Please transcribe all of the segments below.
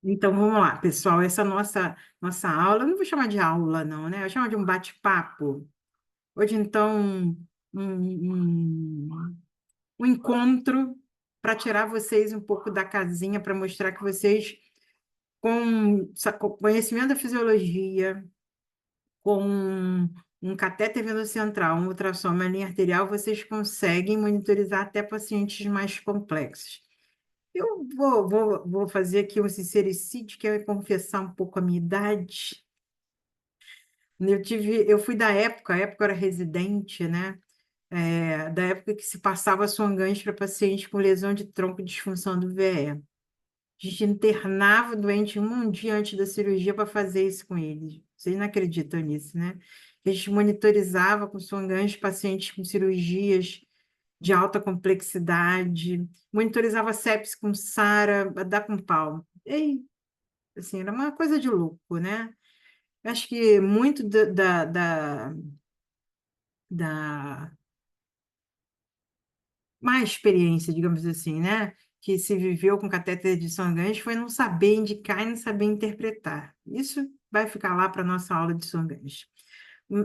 Então, vamos lá, pessoal. Essa nossa aula, eu não vou chamar de aula, não, né? Eu vou chamar de um bate-papo. Hoje, então, um encontro para tirar vocês um pouco da casinha, para mostrar que vocês, com conhecimento da fisiologia, com um catéter venoso central, um ultrassom, uma linha arterial, vocês conseguem monitorizar até pacientes mais complexos. Eu vou fazer aqui um sincericídio, que é confessar um pouco a minha idade. Eu fui da época, a época eu era residente, né? Da época que se passava Swan-Ganz para pacientes com lesão de tronco e disfunção do VE. A gente internava o doente um dia antes da cirurgia para fazer isso com eles. Vocês não acreditam nisso, né? A gente monitorizava com Swan-Ganz pacientes com cirurgias de alta complexidade, monitorizava sepsis com SARA, a dar com pau. E, assim, era uma coisa de louco, né? Eu acho que muito da má experiência, digamos assim, né? Que se viveu com catéter de Swan-Ganz foi não saber indicar e não saber interpretar. Isso vai ficar lá para a nossa aula de Swan-Ganz.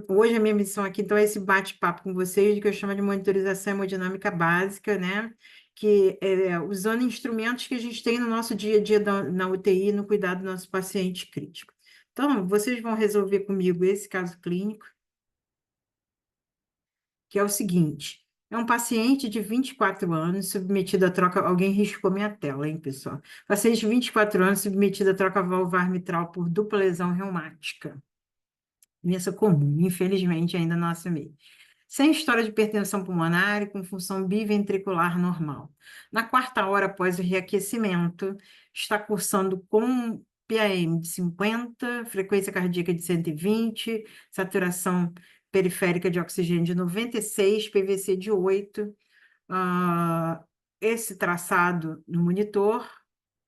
Hoje a minha missão aqui, então, é esse bate-papo com vocês, que eu chamo de monitorização hemodinâmica básica, né? Que é usando instrumentos que a gente tem no nosso dia a dia na UTI, no cuidado do nosso paciente crítico. Então, vocês vão resolver comigo esse caso clínico, que é o seguinte: é um paciente de 24 anos submetido à troca. Alguém riscou minha tela, hein, pessoal? Paciente de 24 anos submetido à troca valvar mitral por dupla lesão reumática. Doença comum, infelizmente, ainda não assumi. Sem história de hipertensão pulmonar e com função biventricular normal. Na quarta hora após o reaquecimento, está cursando com PAM de 50, frequência cardíaca de 120, saturação periférica de oxigênio de 96, PVC de 8. Ah, esse traçado no monitor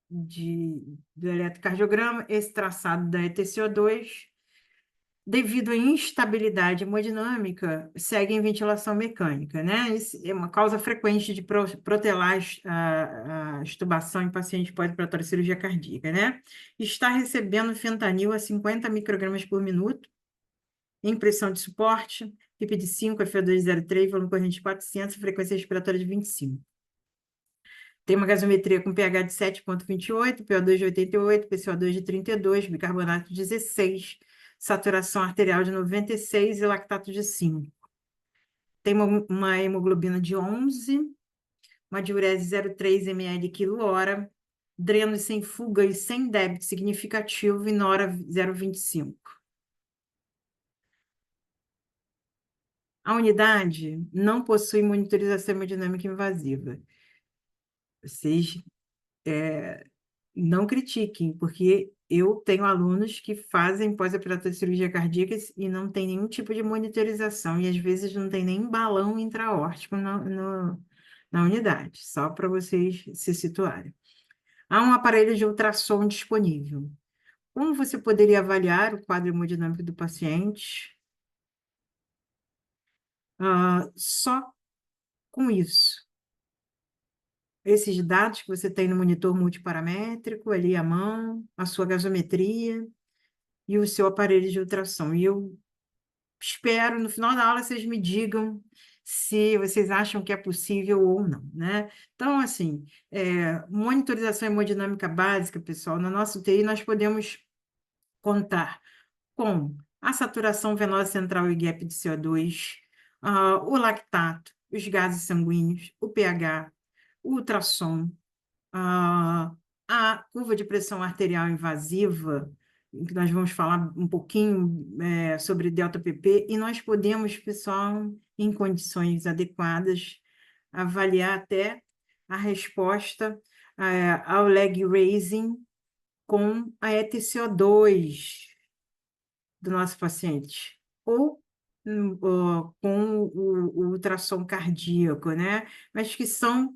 do eletrocardiograma, esse traçado da ETCO2, devido à instabilidade hemodinâmica, segue em ventilação mecânica, né? Isso é uma causa frequente de protelar a extubação em paciente pós-operatório de cirurgia cardíaca, né? Está recebendo fentanil a 50 microgramas por minuto, em pressão de suporte, PIP de 5, FO203, volume corrente 400, frequência respiratória de 25. Tem uma gasometria com pH de 7,28, PO2 de 88, PCO2 de 32, bicarbonato de 16, saturação arterial de 96 e lactato de 5. Tem uma hemoglobina de 11, uma diurese 0,3 ml quilo-hora, dreno sem fuga e sem débito significativo e nora 0,25. A unidade não possui monitorização hemodinâmica invasiva. Vocês não critiquem, porque eu tenho alunos que fazem pós-operatório de cirurgia cardíaca e não tem nenhum tipo de monitorização, e às vezes não tem nem balão intraórtico na unidade, só para vocês se situarem. Há um aparelho de ultrassom disponível. Como você poderia avaliar o quadro hemodinâmico do paciente? Só com isso. Esses dados que você tem no monitor multiparamétrico, ali à mão, a sua gasometria, e o seu aparelho de ultrassom. E eu espero, no final da aula, vocês me digam se vocês acham que é possível ou não, né? Então, assim, monitorização hemodinâmica básica, pessoal, na nossa UTI nós podemos contar com a saturação venosa central e gap de CO2, o lactato, os gases sanguíneos, o pH, o ultrassom, ah, a curva de pressão arterial invasiva, em que nós vamos falar um pouquinho sobre delta-PP, e nós podemos, pessoal, em condições adequadas, avaliar até a resposta ao leg raising com a ETCO2 do nosso paciente, ou com o ultrassom cardíaco, né? Mas que são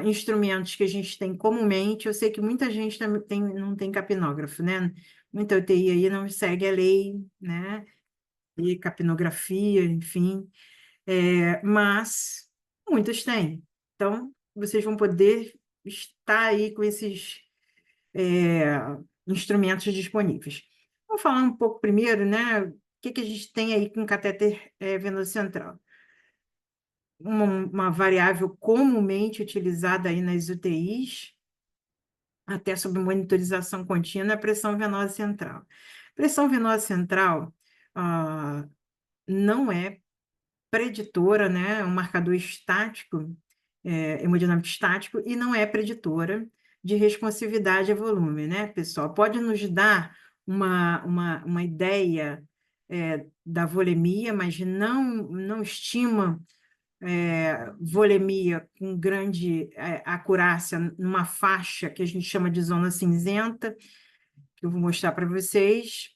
instrumentos que a gente tem comumente. Eu sei que muita gente também não tem capnógrafo, né? Muita UTI aí não segue a lei, né? E capnografia, enfim, mas muitos têm. Então, vocês vão poder estar aí com esses é, instrumentos disponíveis. Vamos falar um pouco primeiro, né? O que a gente tem aí com catéter venoso central? Uma variável comumente utilizada aí nas UTIs, até sob monitorização contínua, é a pressão venosa central. Pressão venosa central não é preditora, né? É um marcador estático, hemodinâmico estático, e não é preditora de responsividade a volume, né, pessoal? Pode nos dar uma ideia da volemia, mas não estima volemia com grande acurácia numa faixa que a gente chama de zona cinzenta, que eu vou mostrar para vocês.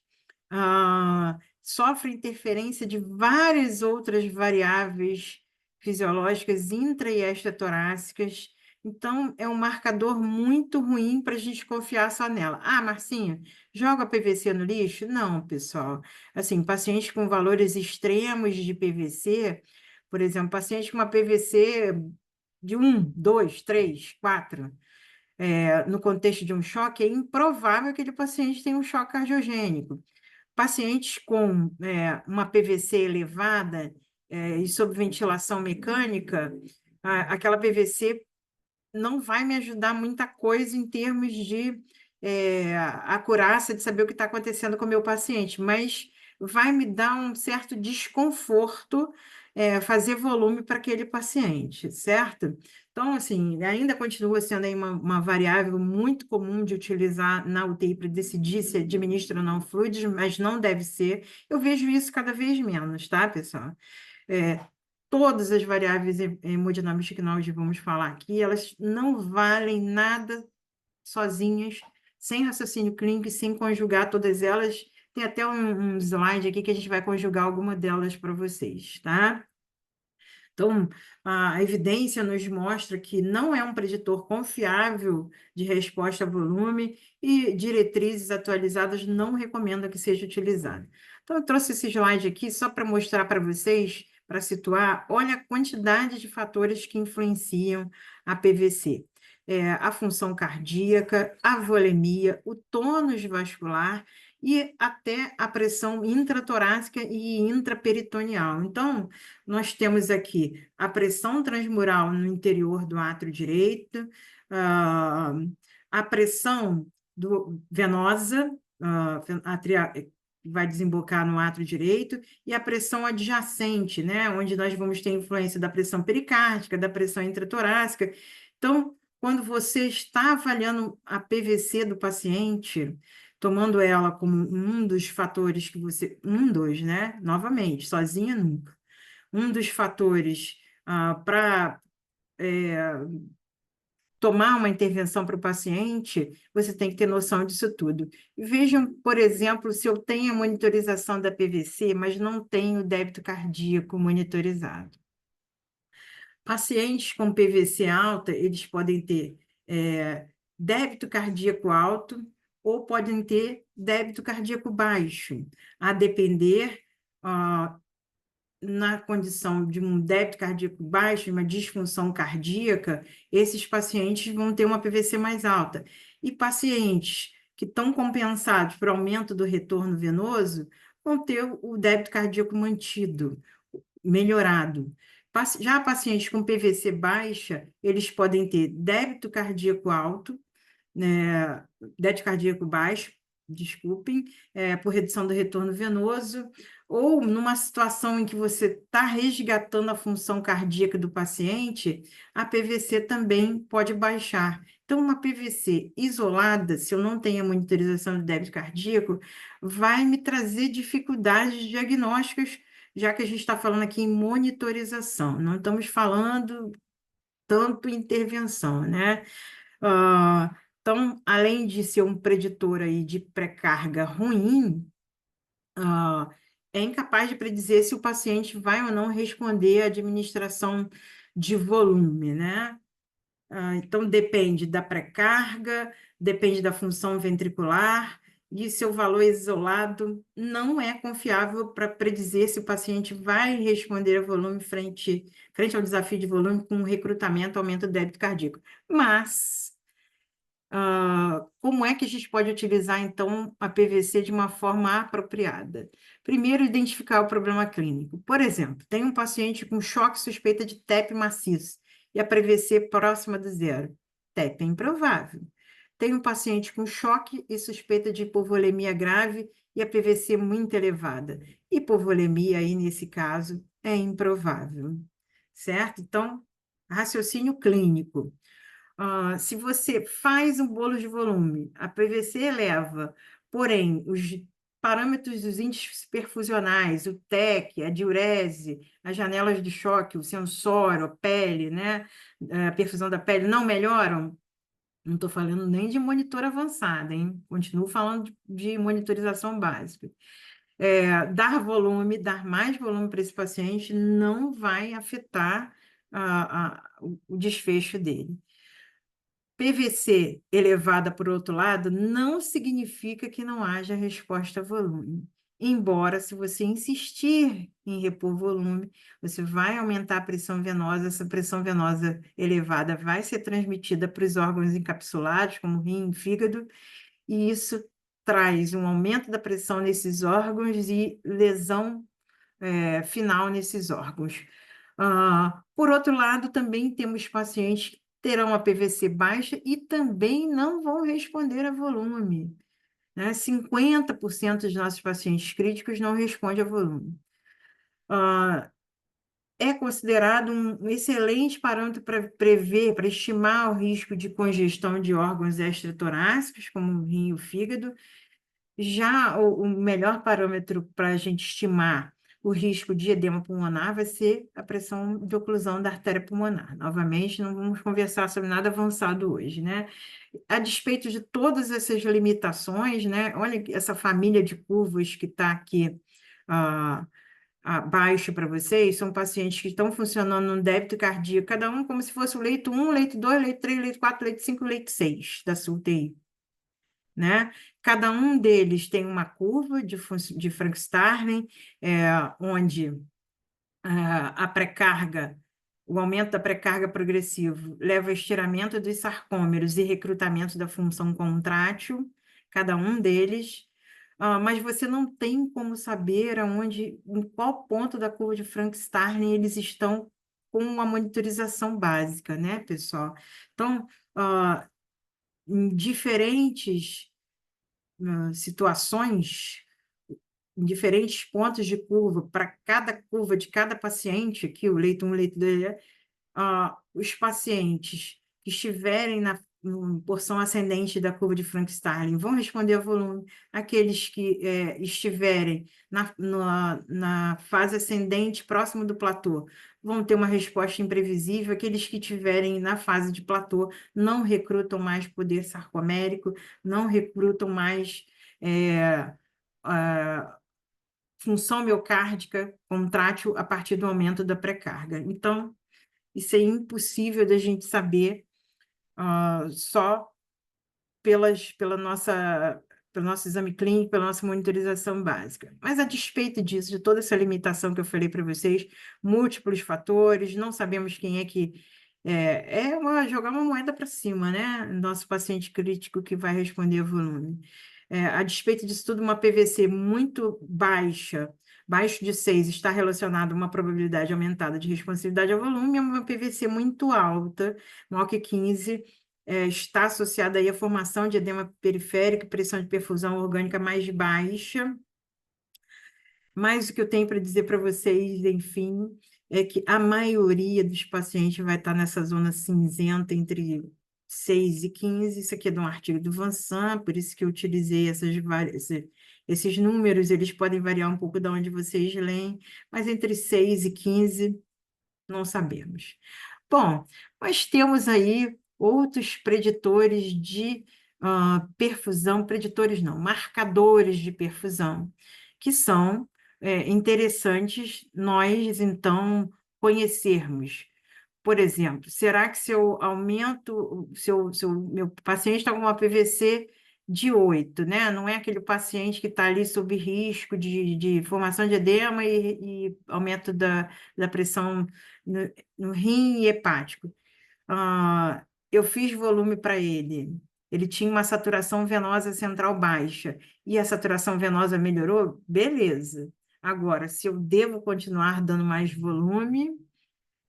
Sofre interferência de várias outras variáveis fisiológicas intra e extratorácicas. Então, é um marcador muito ruim para a gente confiar só nela. Ah, Marcinha, joga PVC no lixo? Não, pessoal. Assim, pacientes com valores extremos de PVC, por exemplo, paciente com uma PVC de 1, 2, 3, 4, no contexto de um choque, é improvável que aquele paciente tenha um choque cardiogênico. Pacientes com uma PVC elevada e sob ventilação mecânica, aquela PVC não vai me ajudar muita coisa em termos de acurácia de saber o que está acontecendo com o meu paciente, mas vai me dar um certo desconforto fazer volume para aquele paciente, certo? Então, assim, ainda continua sendo aí uma variável muito comum de utilizar na UTI para decidir se administra ou não fluidos, mas não deve ser. Eu vejo isso cada vez menos, tá, pessoal? É, todas as variáveis hemodinâmicas que nós vamos falar aqui, elas não valem nada sozinhas, sem raciocínio clínico e sem conjugar todas elas. Tem até um slide aqui que a gente vai conjugar alguma delas para vocês, tá? Então, a evidência nos mostra que não é um preditor confiável de resposta a volume e diretrizes atualizadas não recomendam que seja utilizado. Então, eu trouxe esse slide aqui só para mostrar para vocês, para situar, olha a quantidade de fatores que influenciam a PVC. A função cardíaca, a volemia, o tônus vascular e até a pressão intratorácica e intraperitoneal. Então, nós temos aqui a pressão transmural no interior do átrio direito, ah, a pressão venosa, que vai desembocar no átrio direito, e a pressão adjacente, né, onde nós vamos ter influência da pressão pericárdica, da pressão intratorácica. Então, quando você está avaliando a PVC do paciente, tomando ela como um dos fatores que você. Um dos, né? Novamente, sozinha nunca. Um dos fatores para tomar uma intervenção para o paciente, você tem que ter noção disso tudo. Vejam, por exemplo, se eu tenho a monitorização da PVC, mas não tenho débito cardíaco monitorizado. Pacientes com PVC alta, eles podem ter débito cardíaco alto ou podem ter débito cardíaco baixo, a depender, na condição de um débito cardíaco baixo, uma disfunção cardíaca, esses pacientes vão ter uma PVC mais alta. E pacientes que estão compensados por aumento do retorno venoso vão ter o débito cardíaco mantido, melhorado. Já pacientes com PVC baixa, eles podem ter débito cardíaco alto, né, débito cardíaco baixo, desculpem, por redução do retorno venoso, ou numa situação em que você está resgatando a função cardíaca do paciente, a PVC também pode baixar. Então, uma PVC isolada, se eu não tenho a monitorização do débito cardíaco, vai me trazer dificuldades diagnósticas, já que a gente está falando aqui em monitorização, não estamos falando tanto em intervenção, né? Então, além de ser um preditor aí de pré-carga ruim, é incapaz de predizer se o paciente vai ou não responder à administração de volume, né? Então, depende da pré-carga, depende da função ventricular, e seu valor isolado não é confiável para predizer se o paciente vai responder a volume frente ao desafio de volume com recrutamento, aumento do débito cardíaco. Mas como é que a gente pode utilizar, então, a PVC de uma forma apropriada? Primeiro, identificar o problema clínico. Por exemplo, tem um paciente com choque suspeita de TEP maciço e a PVC próxima do zero. TEP é improvável. Tem um paciente com choque e suspeita de hipovolemia grave e a PVC muito elevada. Hipovolemia, aí, nesse caso, é improvável, certo? Então, raciocínio clínico. Se você faz um bolo de volume, a PVC eleva, porém, os parâmetros dos índices perfusionais, o TEC, a diurese, as janelas de choque, o sensório, a pele, né, a perfusão da pele não melhoram, não estou falando nem de monitor avançado, hein? Continuo falando de monitorização básica. Dar volume, dar mais volume para esse paciente não vai afetar o desfecho dele. PVC elevada, por outro lado, não significa que não haja resposta a volume. Embora, se você insistir em repor volume, você vai aumentar a pressão venosa, essa pressão venosa elevada vai ser transmitida para os órgãos encapsulados, como rim e fígado, e isso traz um aumento da pressão nesses órgãos e lesão final nesses órgãos. Por outro lado, também temos pacientes que terão a PVC baixa e também não vão responder a volume, né? 50% dos nossos pacientes críticos não respondem a volume. É considerado um excelente parâmetro para prever, para estimar o risco de congestão de órgãos extratorácicos, como o rim e o fígado. Já o melhor parâmetro para a gente estimar o risco de edema pulmonar vai ser a pressão de oclusão da artéria pulmonar. Novamente, não vamos conversar sobre nada avançado hoje, né? A despeito de todas essas limitações, né? Olha essa família de curvas que está aqui abaixo para vocês, são pacientes que estão funcionando num débito cardíaco, cada um como se fosse o leito 1, leito 2, leito 3, leito 4, leito 5, leito 6 da sua UTI, né? Cada um deles tem uma curva de Frank-Starling, onde a pré-carga, o aumento da pré-carga progressivo leva ao estiramento dos sarcômeros e recrutamento da função contrátil, cada um deles, mas você não tem como saber em qual ponto da curva de Frank-Starling eles estão com uma monitorização básica, né, pessoal? Então, em diferentes situações, em diferentes pontos de curva, para cada curva de cada paciente, aqui o leito 1, leito 2, os pacientes que estiverem na porção ascendente da curva de Frank-Starling vão responder a volume, aqueles que estiverem na fase ascendente, próximo do platô, vão ter uma resposta imprevisível, aqueles que estiverem na fase de platô não recrutam mais poder sarcomérico, não recrutam mais a função miocárdica contrátil a partir do aumento da pré-carga. Então, isso é impossível da gente saber só pelo nosso exame clínico, pela nossa monitorização básica. Mas, a despeito disso, de toda essa limitação que eu falei para vocês, múltiplos fatores, não sabemos quem é que... jogar uma moeda para cima, né? Nosso paciente crítico que vai responder a volume. A despeito disso tudo, uma PVC muito baixa, abaixo de 6, está relacionado a uma probabilidade aumentada de responsividade ao volume, uma PVC muito alta, maior que 15, está associada aí à formação de edema periférico e pressão de perfusão orgânica mais baixa. Mas o que eu tenho para dizer para vocês, enfim, é que a maioria dos pacientes vai estar nessa zona cinzenta entre 6 e 15. Isso aqui é de um artigo do Vansan, por isso que eu utilizei esses números, eles podem variar um pouco de onde vocês leem, mas entre 6 e 15, não sabemos. Bom, nós temos aí outros preditores de perfusão, preditores não, marcadores de perfusão, que são interessantes nós, então, conhecermos. Por exemplo, será que se eu aumento, se o meu paciente está com uma PVC de 8, né? Não é aquele paciente que está ali sob risco de formação de edema e aumento da pressão no rim e hepático. Eu fiz volume para ele Ele tinha uma saturação venosa central baixa e a saturação venosa melhorou, beleza. Agora, se eu devo continuar dando mais volume,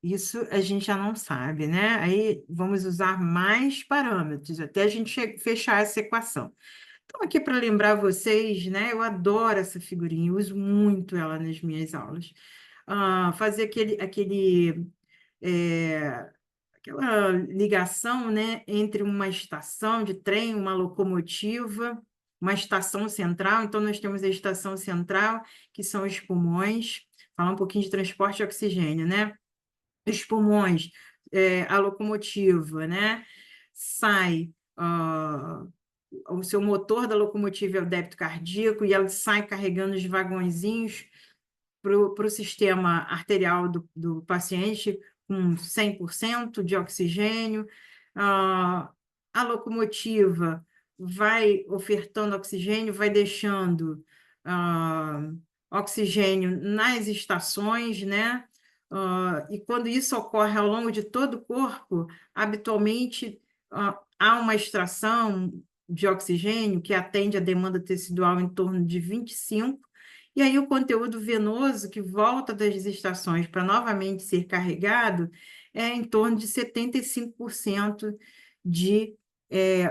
isso a gente já não sabe, né? Aí vamos usar mais parâmetros até a gente fechar essa equação. Então, aqui para lembrar vocês, né? Eu adoro essa figurinha, eu uso muito ela nas minhas aulas. Fazer é, aquela ligação, né, entre uma estação de trem, uma locomotiva, uma estação central. Então, nós temos a estação central, que são os pulmões. Falar um pouquinho de transporte de oxigênio, né? Os pulmões, a locomotiva, né? Sai, o seu motor da locomotiva é o débito cardíaco e ela sai carregando os vagõezinhos para o sistema arterial do paciente com 100% de oxigênio. Ah, a locomotiva vai ofertando oxigênio, vai deixando ah, oxigênio nas estações, né? E quando isso ocorre ao longo de todo o corpo, habitualmente há uma extração de oxigênio que atende a demanda tecidual em torno de 25, e aí o conteúdo venoso que volta das estações para novamente ser carregado é em torno de 75% de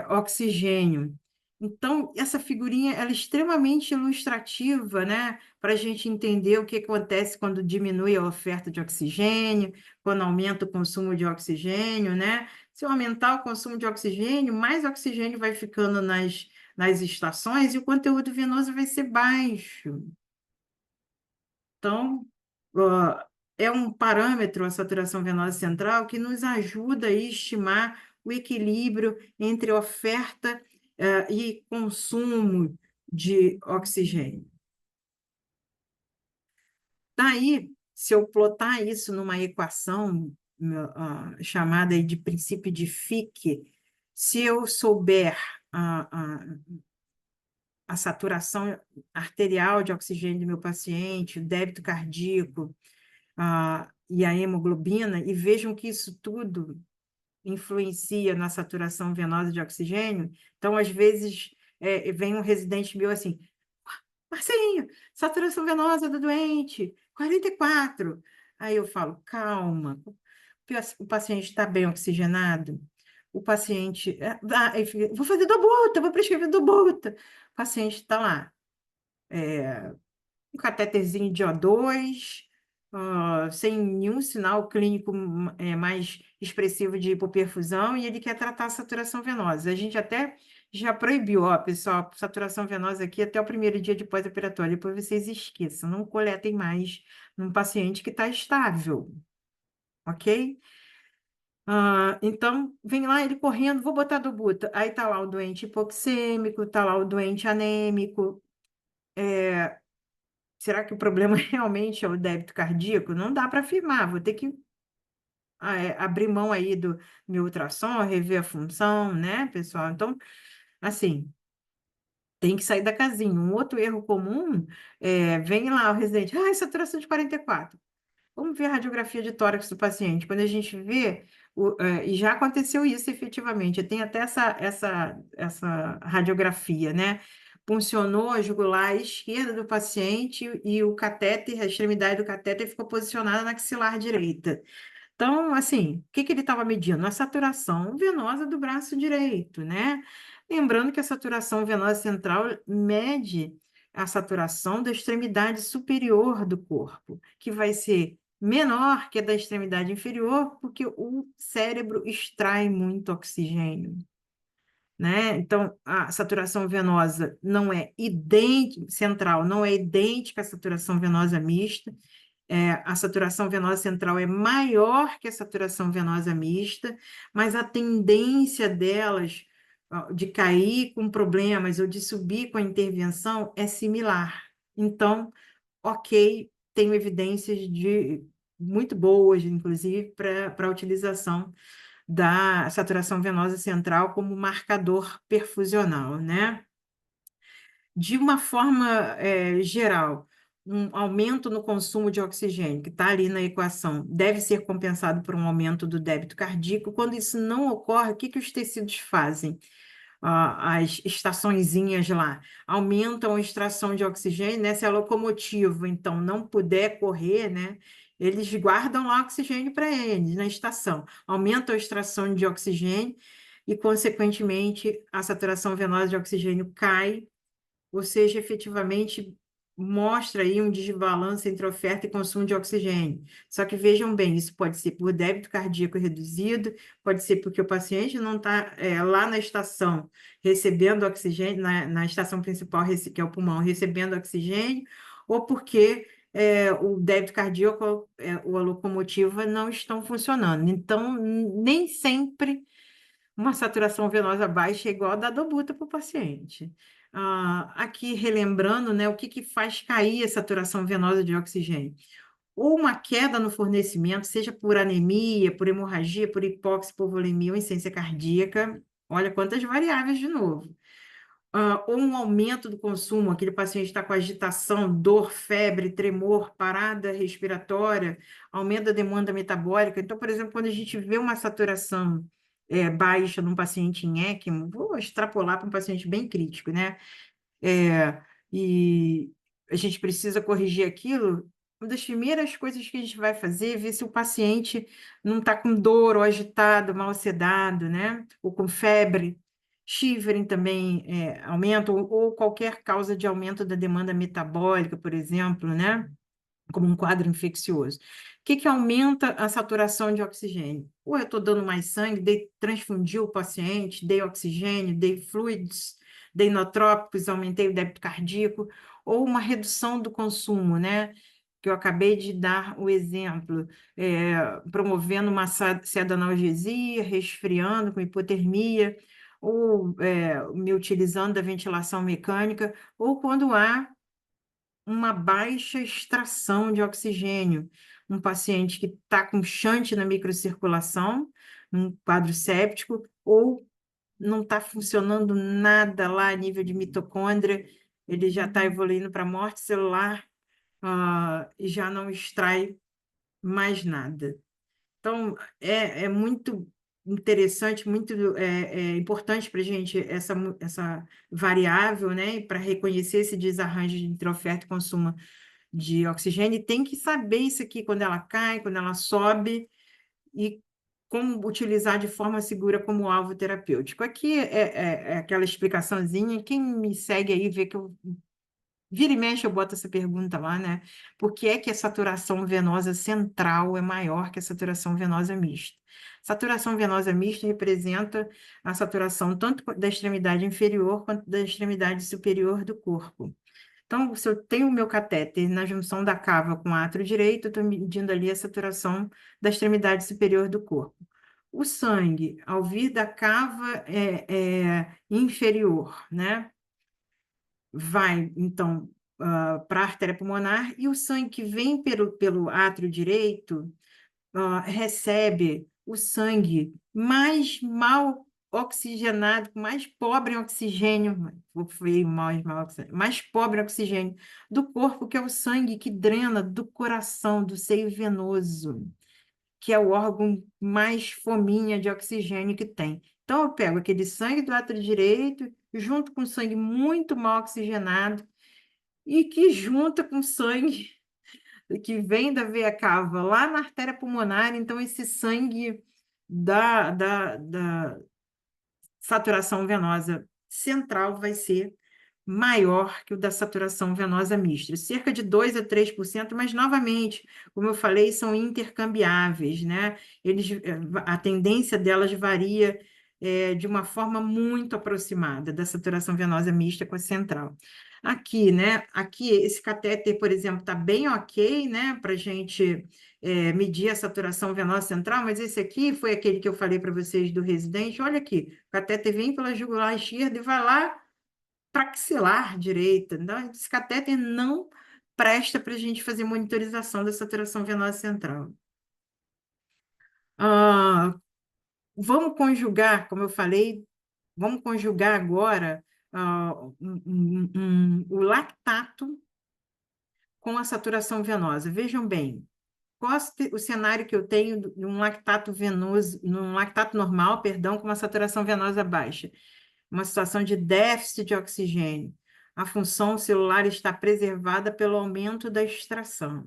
oxigênio. Então, essa figurinha ela é extremamente ilustrativa, né? Para a gente entender o que acontece quando diminui a oferta de oxigênio, quando aumenta o consumo de oxigênio, né? Se eu aumentar o consumo de oxigênio, mais oxigênio vai ficando nas estações e o conteúdo venoso vai ser baixo. Então, ó, é um parâmetro, a saturação venosa central, que nos ajuda a estimar o equilíbrio entre oferta, e consumo de oxigênio. Daí, se eu plotar isso numa equação chamada aí de princípio de Fick, se eu souber a saturação arterial de oxigênio do meu paciente, o débito cardíaco, e a hemoglobina, e vejam que isso tudo influencia na saturação venosa de oxigênio. Então, às vezes, vem um residente meu assim, Marcelinho, saturação venosa do doente, 44. Aí eu falo, calma, o paciente está bem oxigenado, o paciente, aí vou fazer dobuta, vou prescrever dobuta. O paciente está lá, um catéterzinho de O2, sem nenhum sinal clínico mais expressivo de hipoperfusão, e ele quer tratar a saturação venosa. A gente até já proibiu, ó, pessoal, saturação venosa aqui até o primeiro dia de pós-operatório, depois vocês esqueçam, não coletem mais num paciente que está estável, ok? Então, vem lá ele correndo, vou botar do buta. Aí tá lá o doente hipoxêmico, tá lá o doente anêmico. Será que o problema realmente é o débito cardíaco? Não dá para afirmar, vou ter que abrir mão aí do meu ultrassom, rever a função, né, pessoal? Então, assim, tem que sair da casinha. Um outro erro comum vem lá o residente, saturação de 44. Vamos ver a radiografia de tórax do paciente. Quando a gente vê, e já aconteceu isso efetivamente, tem até essa radiografia, né? Puncionou a jugular esquerda do paciente e o catéter, a extremidade do catéter ficou posicionada na axilar direita. Então, assim, o que que ele estava medindo? A saturação venosa do braço direito, né? Lembrando que a saturação venosa central mede a saturação da extremidade superior do corpo, que vai ser menor que a da extremidade inferior, porque o cérebro extrai muito oxigênio, né? Então, a saturação venosa não é idêntica, central, não é idêntica à saturação venosa mista. A saturação venosa central é maior que a saturação venosa mista, mas a tendência delas de cair com problemas ou de subir com a intervenção é similar. Então, ok, tenho evidências muito boas, inclusive, para a utilização da saturação venosa central como marcador perfusional, né? De uma forma geral, um aumento no consumo de oxigênio, que está ali na equação, deve ser compensado por um aumento do débito cardíaco. Quando isso não ocorre, o que que os tecidos fazem? as estaçõezinhas lá, aumentam a extração de oxigênio, né? Se a locomotiva, então, não puder correr, né? Eles guardam lá oxigênio para eles na estação, aumentam a extração de oxigênio e, consequentemente, a saturação venosa de oxigênio cai, ou seja, efetivamente mostra aí um desbalanço entre oferta e consumo de oxigênio. Só que vejam bem, isso pode ser por débito cardíaco reduzido, pode ser porque o paciente não está lá na estação recebendo oxigênio, na estação principal, que é o pulmão, recebendo oxigênio, ou porque o débito cardíaco ou a locomotiva não estão funcionando. Então, nem sempre uma saturação venosa baixa é igual a da dobuta para o paciente. Aqui, relembrando, né, o que, que faz cair a saturação venosa de oxigênio? Ou uma queda no fornecimento, seja por anemia, por hemorragia, por hipóxia, por volemia ou insuficiência cardíaca. Olha quantas variáveis de novo. Ou um aumento do consumo, aquele paciente está com agitação, dor, febre, tremor, parada respiratória, aumento da demanda metabólica. Então, por exemplo, quando a gente vê uma saturação baixa num paciente em ECMO, vou extrapolar para um paciente bem crítico, né? E a gente precisa corrigir aquilo. Uma das primeiras coisas que a gente vai fazer é ver se o paciente não está com dor ou agitado, mal sedado, né? Ou com febre. Shivering também aumenta, ou qualquer causa de aumento da demanda metabólica, por exemplo, né? Como um quadro infeccioso. O que que aumenta a saturação de oxigênio? Ou eu estou dando mais sangue, transfundi o paciente, dei oxigênio, dei fluidos, dei inotrópicos, aumentei o débito cardíaco, ou uma redução do consumo, né? Que eu acabei de dar o exemplo, promovendo uma analgesia, resfriando com hipotermia, ou me utilizando da ventilação mecânica, ou quando há uma baixa extração de oxigênio. Um paciente que está com shunt na microcirculação, um quadro séptico, ou não está funcionando nada lá a nível de mitocôndria, ele já está evoluindo para morte celular, e já não extrai mais nada. Então, é muito interessante, muito importante para a gente essa variável, né, para reconhecer esse desarranjo entre oferta e consumo de oxigênio, e tem que saber isso aqui quando ela cai, quando ela sobe, e como utilizar de forma segura como alvo terapêutico. Aqui é aquela explicaçãozinha, quem me segue aí vê que eu vira e mexe, eu boto essa pergunta lá, né? Por que é que a saturação venosa central é maior que a saturação venosa mista? Saturação venosa mista representa a saturação tanto da extremidade inferior quanto da extremidade superior do corpo. Então, se eu tenho o meu catéter na junção da cava com o átrio direito, eu estou medindo ali a saturação da extremidade superior do corpo. O sangue, ao vir da cava inferior, né? Vai, então, para a artéria pulmonar, e o sangue que vem pelo átrio direito recebe o sangue mais mal oxigenado, mais pobre em oxigênio, foi mal oxigenado, mais pobre em oxigênio do corpo, que é o sangue que drena do coração, do seio venoso, que é o órgão mais fominha de oxigênio que tem. Então, eu pego aquele sangue do átrio direito, junto com sangue muito mal oxigenado, e que junta com sangue que vem da veia cava lá na artéria pulmonar, então esse sangue da saturação venosa central vai ser maior que o da saturação venosa mista, cerca de 2 a 3%, mas novamente, como eu falei, são intercambiáveis, né? A tendência delas varia de uma forma muito aproximada da saturação venosa mista com a central. Aqui, né? Aqui, esse catéter, por exemplo, está bem ok, né? Para a gente medir a saturação venosa central, mas esse aqui foi aquele que eu falei para vocês do residente. Olha aqui, o catéter vem pela jugular esquerda e vai lá para axilar direita. Então, esse catéter não presta para a gente fazer monitorização da saturação venosa central. Ah, vamos conjugar, como eu falei, vamos conjugar agora o lactato com a saturação venosa. Vejam bem, qual o cenário que eu tenho de um lactato venoso, num lactato normal, perdão, com uma saturação venosa baixa? uma situação de déficit de oxigênio. A função celular está preservada pelo aumento da extração.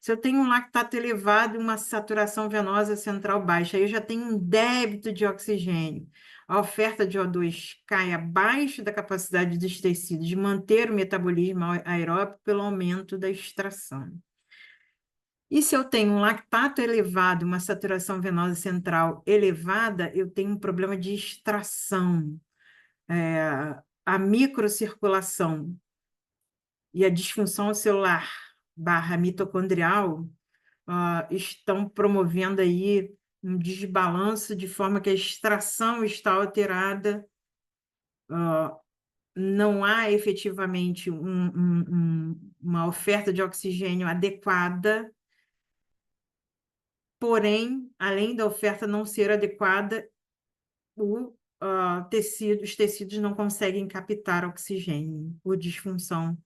Se eu tenho um lactato elevado e uma saturação venosa central baixa, aí eu já tenho um débito de oxigênio. A oferta de O2 cai abaixo da capacidade dos tecidos de manter o metabolismo aeróbico pelo aumento da extração. E se eu tenho um lactato elevado, uma saturação venosa central elevada, eu tenho um problema de extração. A microcirculação e a disfunção celular barra mitocondrial estão promovendo aí um desbalanço de forma que a extração está alterada, não há efetivamente uma oferta de oxigênio adequada, porém, além da oferta não ser adequada, os tecidos não conseguem captar oxigênio por disfunção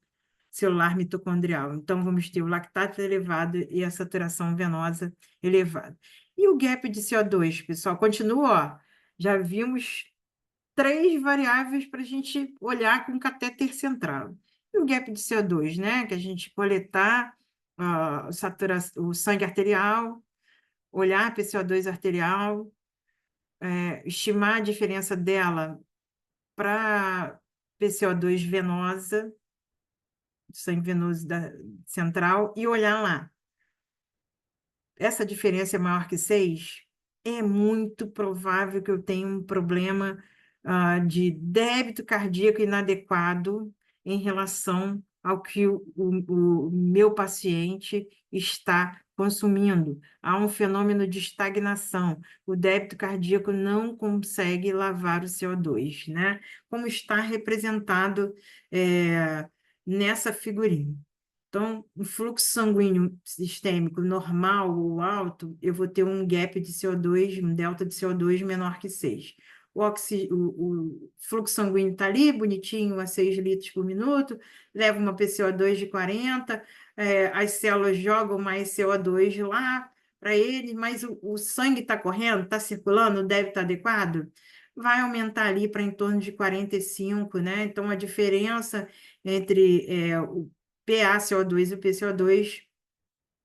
celular mitocondrial. Então, vamos ter o lactato elevado e a saturação venosa elevada. E o gap de CO2, pessoal, continua, ó, já vimos 3 variáveis para a gente olhar com catéter central. E o gap de CO2, né? Que a gente coletar o sangue arterial, olhar para CO2 arterial, estimar a diferença dela para PCO2 venosa, sangue venoso central, e olhar lá. Essa diferença é maior que 6, é muito provável que eu tenha um problema de débito cardíaco inadequado em relação ao que o meu paciente está consumindo. Há um fenômeno de estagnação. O débito cardíaco não consegue lavar o CO2, né? Como está representado nessa figurinha. Então, o fluxo sanguíneo sistêmico normal ou alto, eu vou ter um gap de CO2, um delta de CO2 menor que 6. O fluxo sanguíneo está ali, bonitinho, a 6 litros por minuto, leva uma PCO2 de 40, as células jogam mais CO2 lá para ele, mas o sangue está correndo, está circulando, deve estar adequado, vai aumentar ali para em torno de 45, né? Então, a diferença entre o PaCO2 e o PCO2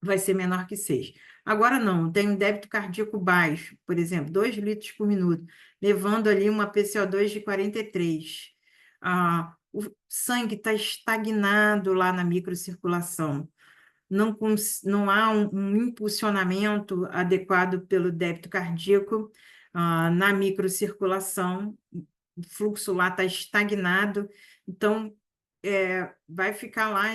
vai ser menor que 6. Agora não, tem um débito cardíaco baixo, por exemplo, 2 litros por minuto, levando ali uma PCO2 de 43. O sangue está estagnado lá na microcirculação. Não há um impulsionamento adequado pelo débito cardíaco na microcirculação, o fluxo lá está estagnado, então vai ficar lá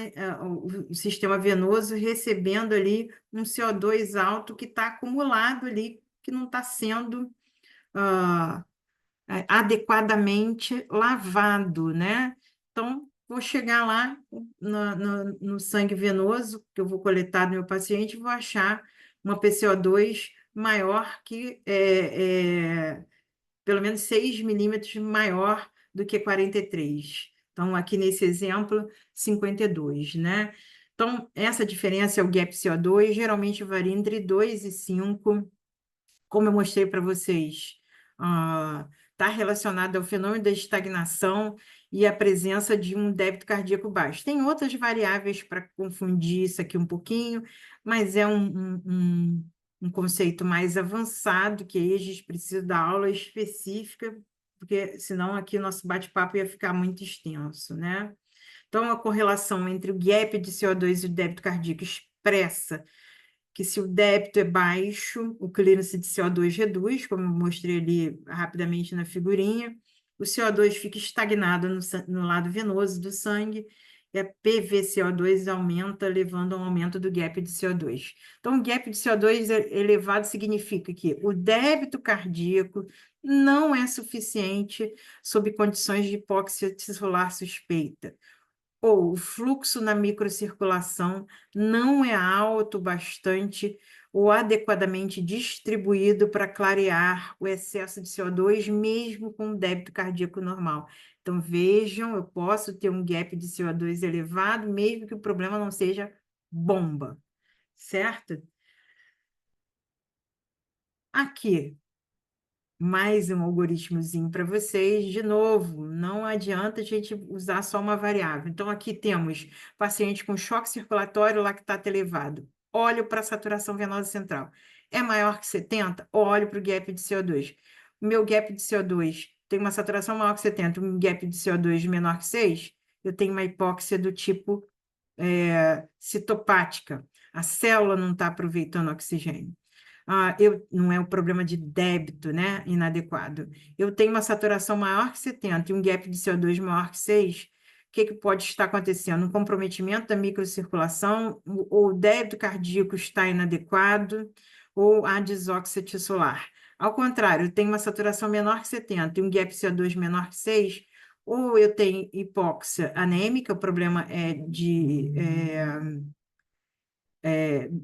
o sistema venoso recebendo ali um CO2 alto que está acumulado ali, que não está sendo ah, adequadamente lavado, né? Então, vou chegar lá no sangue venoso, que eu vou coletar do meu paciente, e vou achar uma PCO2 maior que pelo menos 6 milímetros maior do que 43. Então, aqui nesse exemplo, 52, né? Então, essa diferença é o gap CO2, geralmente varia entre 2 e 5, como eu mostrei para vocês. Está relacionado ao fenômeno da estagnação e a presença de um débito cardíaco baixo. Tem outras variáveis para confundir isso aqui um pouquinho, mas é um conceito mais avançado, que aí a gente precisa da aula específica, porque senão aqui o nosso bate-papo ia ficar muito extenso, né? Então, a correlação entre o gap de CO2 e o débito cardíaco expressa que se o débito é baixo, o clearance de CO2 reduz, como eu mostrei ali rapidamente na figurinha, o CO2 fica estagnado no lado venoso do sangue, e a PVCO2 aumenta, levando ao aumento do gap de CO2. Então, o gap de CO2 elevado significa que o débito cardíaco não é suficiente sob condições de hipóxia tisular suspeita, ou o fluxo na microcirculação não é alto bastante ou adequadamente distribuído para clarear o excesso de CO2, mesmo com o débito cardíaco normal. Então, vejam, eu posso ter um gap de CO2 elevado, mesmo que o problema não seja bomba, certo? Aqui, Mais um algoritmozinho para vocês. De novo, não adianta a gente usar só uma variável. Então, aqui temos paciente com choque circulatório, lactato elevado. Olho para a saturação venosa central. É maior que 70? Olho para o gap de CO2. O meu gap de CO2 tem uma saturação maior que 70, um gap de CO2 menor que 6. Eu tenho uma hipóxia do tipo citopática. A célula não está aproveitando oxigênio. Não é um problema de débito, né? Inadequado. Eu tenho uma saturação maior que 70 e um gap de CO2 maior que 6. O que pode estar acontecendo? Um comprometimento da microcirculação, ou o débito cardíaco está inadequado, ou a desóxia tissular. Ao contrário, eu tenho uma saturação menor que 70 e um gap CO2 menor que 6, ou eu tenho hipóxia anêmica, o problema é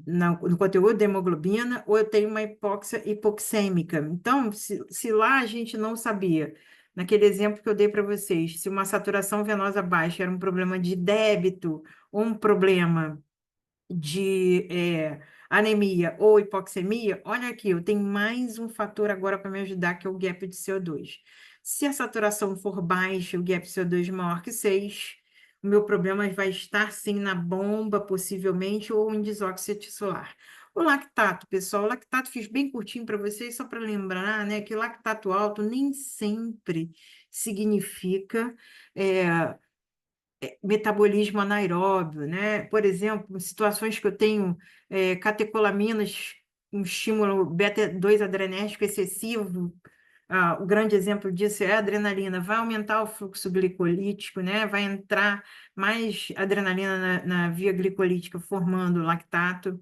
no conteúdo de hemoglobina, ou eu tenho uma hipóxia hipoxêmica. Então, se lá a gente não sabia, naquele exemplo que eu dei para vocês, se uma saturação venosa baixa era um problema de débito ou um problema de anemia ou hipoxemia, olha aqui, eu tenho mais um fator agora para me ajudar, que é o gap de CO2. Se a saturação for baixa, o gap de CO2 maior que 6, o meu problema vai estar sim na bomba, possivelmente, ou em desóxia tissular. O lactato, pessoal, o lactato fiz bem curtinho para vocês, só para lembrar, né, que lactato alto nem sempre significa é, metabolismo anaeróbio, né? Por exemplo, situações que eu tenho catecolaminas, um estímulo beta-2 adrenérgico excessivo, o grande exemplo disso é a adrenalina, vai aumentar o fluxo glicolítico, né? Vai entrar mais adrenalina na via glicolítica, formando lactato.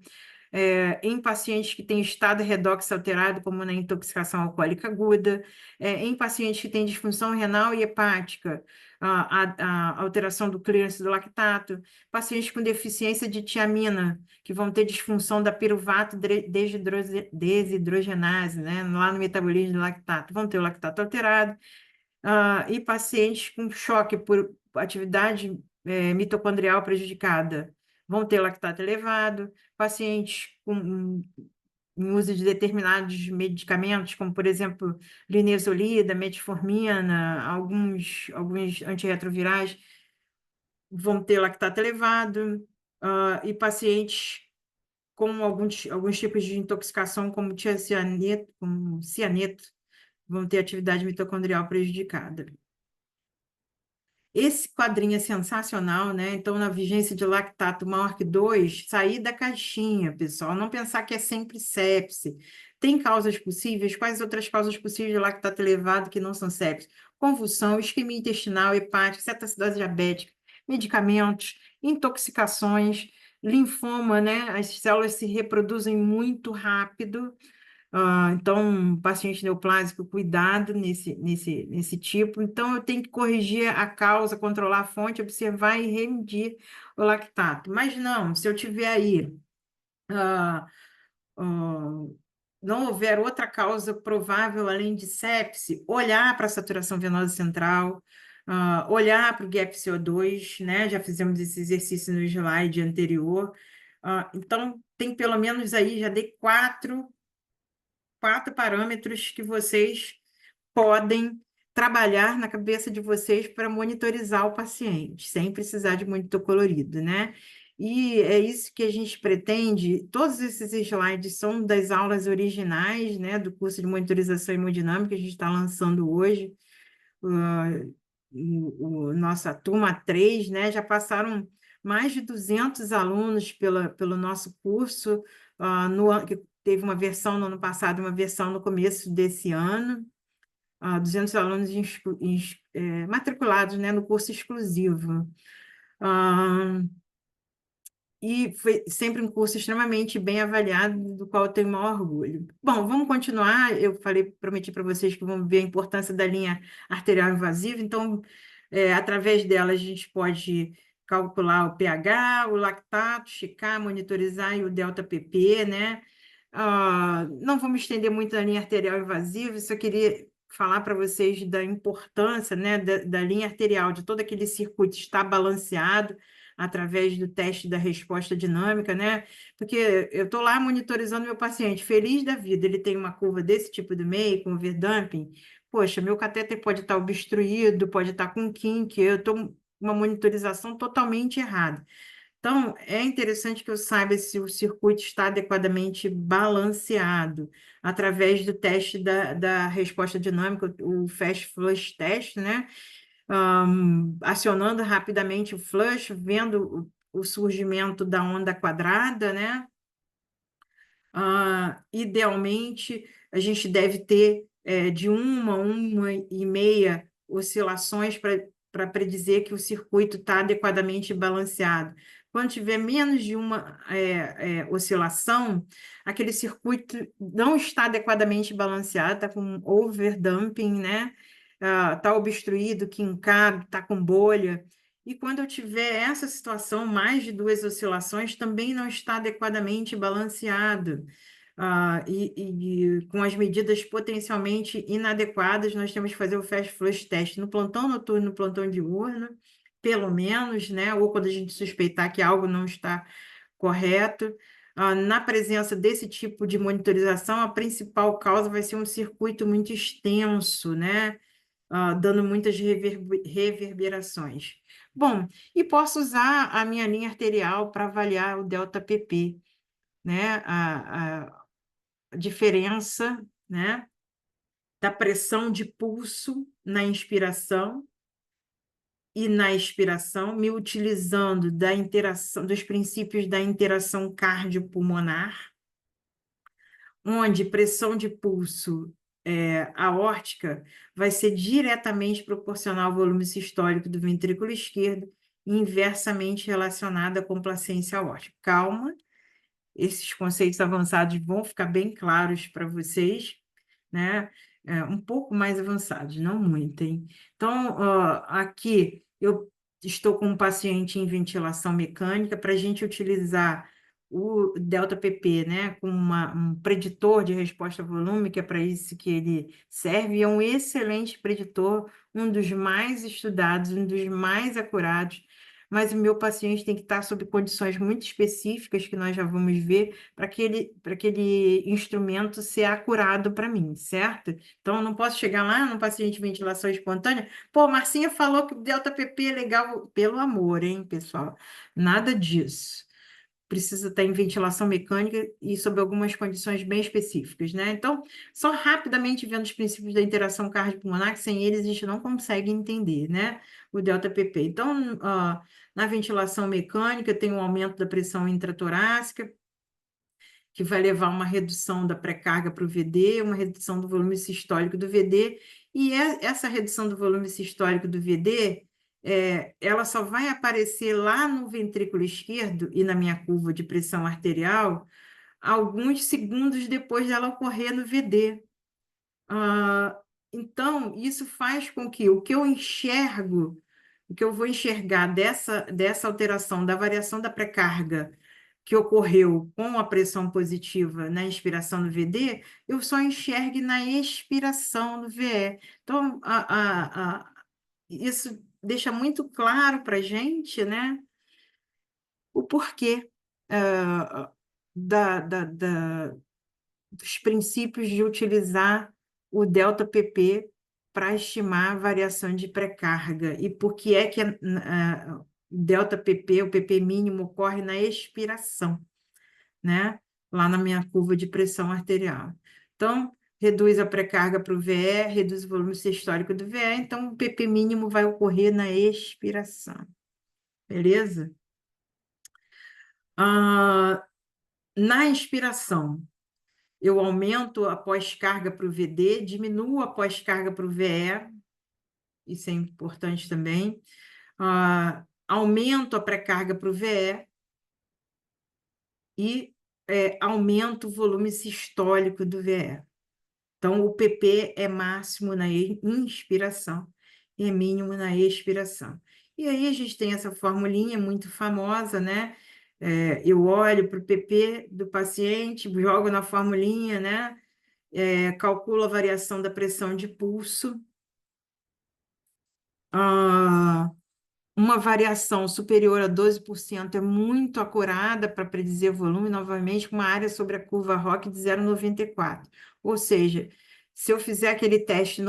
Em pacientes que têm estado redox alterado, como na intoxicação alcoólica aguda, em pacientes que têm disfunção renal e hepática, a alteração do clearance do lactato, pacientes com deficiência de tiamina, que vão ter disfunção da piruvato desidrogenase, né, lá no metabolismo do lactato, vão ter o lactato alterado, e pacientes com choque por atividade mitocondrial prejudicada vão ter lactato elevado, pacientes em uso de determinados medicamentos, como, por exemplo, linezolida, metformina, alguns antirretrovirais, vão ter lactato elevado, e pacientes com alguns tipos de intoxicação, como cianeto, vão ter atividade mitocondrial prejudicada. Esse quadrinho é sensacional, né? Então, na vigência de lactato maior que 2, sair da caixinha, pessoal. Não pensar que é sempre sepse. Tem causas possíveis? Quais outras causas possíveis de lactato elevado que não são sepse? Convulsão, isquemia intestinal, hepática, cetoacidose diabética, medicamentos, intoxicações, linfoma, né? As células se reproduzem muito rápido. Então, paciente neoplásico, cuidado nesse tipo. Então, eu tenho que corrigir a causa, controlar a fonte, observar e remedir o lactato. Mas não, se eu tiver aí, ah, ah, não houver outra causa provável além de sepse, olhar para a saturação venosa central, olhar para o gap CO2, né? Já fizemos esse exercício no slide anterior. Então, tem pelo menos aí, já dei quatro parâmetros que vocês podem trabalhar na cabeça de vocês para monitorizar o paciente, sem precisar de monitor colorido, né? E é isso que a gente pretende. Todos esses slides são das aulas originais, né, do curso de monitorização hemodinâmica que a gente está lançando hoje. Nossa turma 3, né, já passaram mais de 200 alunos pelo nosso curso, que teve uma versão no ano passado, uma versão no começo desse ano, 200 alunos matriculados, né, no curso exclusivo. Ah, e foi sempre um curso extremamente bem avaliado, do qual eu tenho o maior orgulho. Bom, vamos continuar. Eu prometi para vocês que vamos ver a importância da linha arterial invasiva, então, através dela, a gente pode calcular o pH, o lactato, checar, monitorizar e o delta-PP, né? Não vou me estender muito na linha arterial invasiva, só queria falar para vocês da importância, né, da linha arterial, de todo aquele circuito estar balanceado, através do teste da resposta dinâmica, né? Porque eu estou lá monitorizando meu paciente, feliz da vida, ele tem uma curva desse tipo do meio, com overdamping. Poxa, meu catéter pode estar obstruído, pode estar com kink, eu estou uma monitorização totalmente errada. Então, é interessante que eu saiba se o circuito está adequadamente balanceado através do teste da resposta dinâmica, o Fast Flush Test, né? Acionando rapidamente o flush, vendo o surgimento da onda quadrada, né? Idealmente, a gente deve ter de uma e meia oscilações para predizer que o circuito está adequadamente balanceado. Quando tiver menos de uma oscilação, aquele circuito não está adequadamente balanceado, está com overdamping, né? Está obstruído, quincado, está com bolha. E quando eu tiver essa situação, mais de duas oscilações, também não está adequadamente balanceado. E com as medidas potencialmente inadequadas, nós temos que fazer o fast flush test no plantão noturno, no plantão diurno, pelo menos, né? Ou quando a gente suspeitar que algo não está correto. Na presença desse tipo de monitorização, a principal causa vai ser um circuito muito extenso, né? Dando muitas reverberações. Bom, e posso usar a minha linha arterial para avaliar o delta PP, né? A diferença, né, da pressão de pulso na inspiração e na expiração, me utilizando da interação, dos princípios da interação cardiopulmonar, onde pressão de pulso aórtica vai ser diretamente proporcional ao volume sistólico do ventrículo esquerdo e inversamente relacionada à complacência aórtica. Calma, esses conceitos avançados vão ficar bem claros para vocês, né? Um pouco mais avançados, não muito, hein? Então, aqui eu estou com um paciente em ventilação mecânica para a gente utilizar o delta PP, né, como um preditor de resposta volúmica, é para isso que ele serve, e é um excelente preditor, um dos mais estudados, um dos mais acurados, mas o meu paciente tem que estar sob condições muito específicas, que nós já vamos ver, para aquele instrumento ser acurado para mim, certo? Então, eu não posso chegar lá no paciente de ventilação espontânea, pô, Marcinha falou que o delta PP é legal, pelo amor, hein, pessoal? Nada disso. Precisa estar em ventilação mecânica e sob algumas condições bem específicas, né? Então, só rapidamente vendo os princípios da interação cardiopulmonar, que sem eles a gente não consegue entender, né? O delta PP. Então, na ventilação mecânica, tem um aumento da pressão intratorácica, que vai levar a uma redução da pré-carga para o VD, uma redução do volume sistólico do VD, e essa redução do volume sistólico do VD, ela só vai aparecer lá no ventrículo esquerdo e na minha curva de pressão arterial alguns segundos depois dela ocorrer no VD. Ah, então, isso faz com que o que eu enxergo, o que eu vou enxergar dessa alteração, da variação da pré-carga que ocorreu com a pressão positiva na inspiração do VD, eu só enxergue na expiração do VE. Então, isso deixa muito claro para a gente, né, o porquê da dos princípios de utilizar o delta PP para estimar a variação de pré-carga e por que é que o delta PP, o PP mínimo, ocorre na expiração, né? Lá na minha curva de pressão arterial. Então, reduz a pré-carga para o VE, reduz o volume sistólico do VE, então o PP mínimo vai ocorrer na expiração. Beleza? Na inspiração, eu aumento a pós-carga para o VD, diminuo a pós-carga para o VE, isso é importante também. Aumento a pré-carga para o VE e aumento o volume sistólico do VE. Então, o PP é máximo na inspiração e é mínimo na expiração. E aí a gente tem essa formulinha muito famosa, né? Eu olho para o PP do paciente, jogo na formulinha, né? Calculo a variação da pressão de pulso, uma variação superior a 12% é muito acurada para predizer volume, novamente, com uma área sobre a curva ROC de 0,94. Ou seja, se eu fizer aquele teste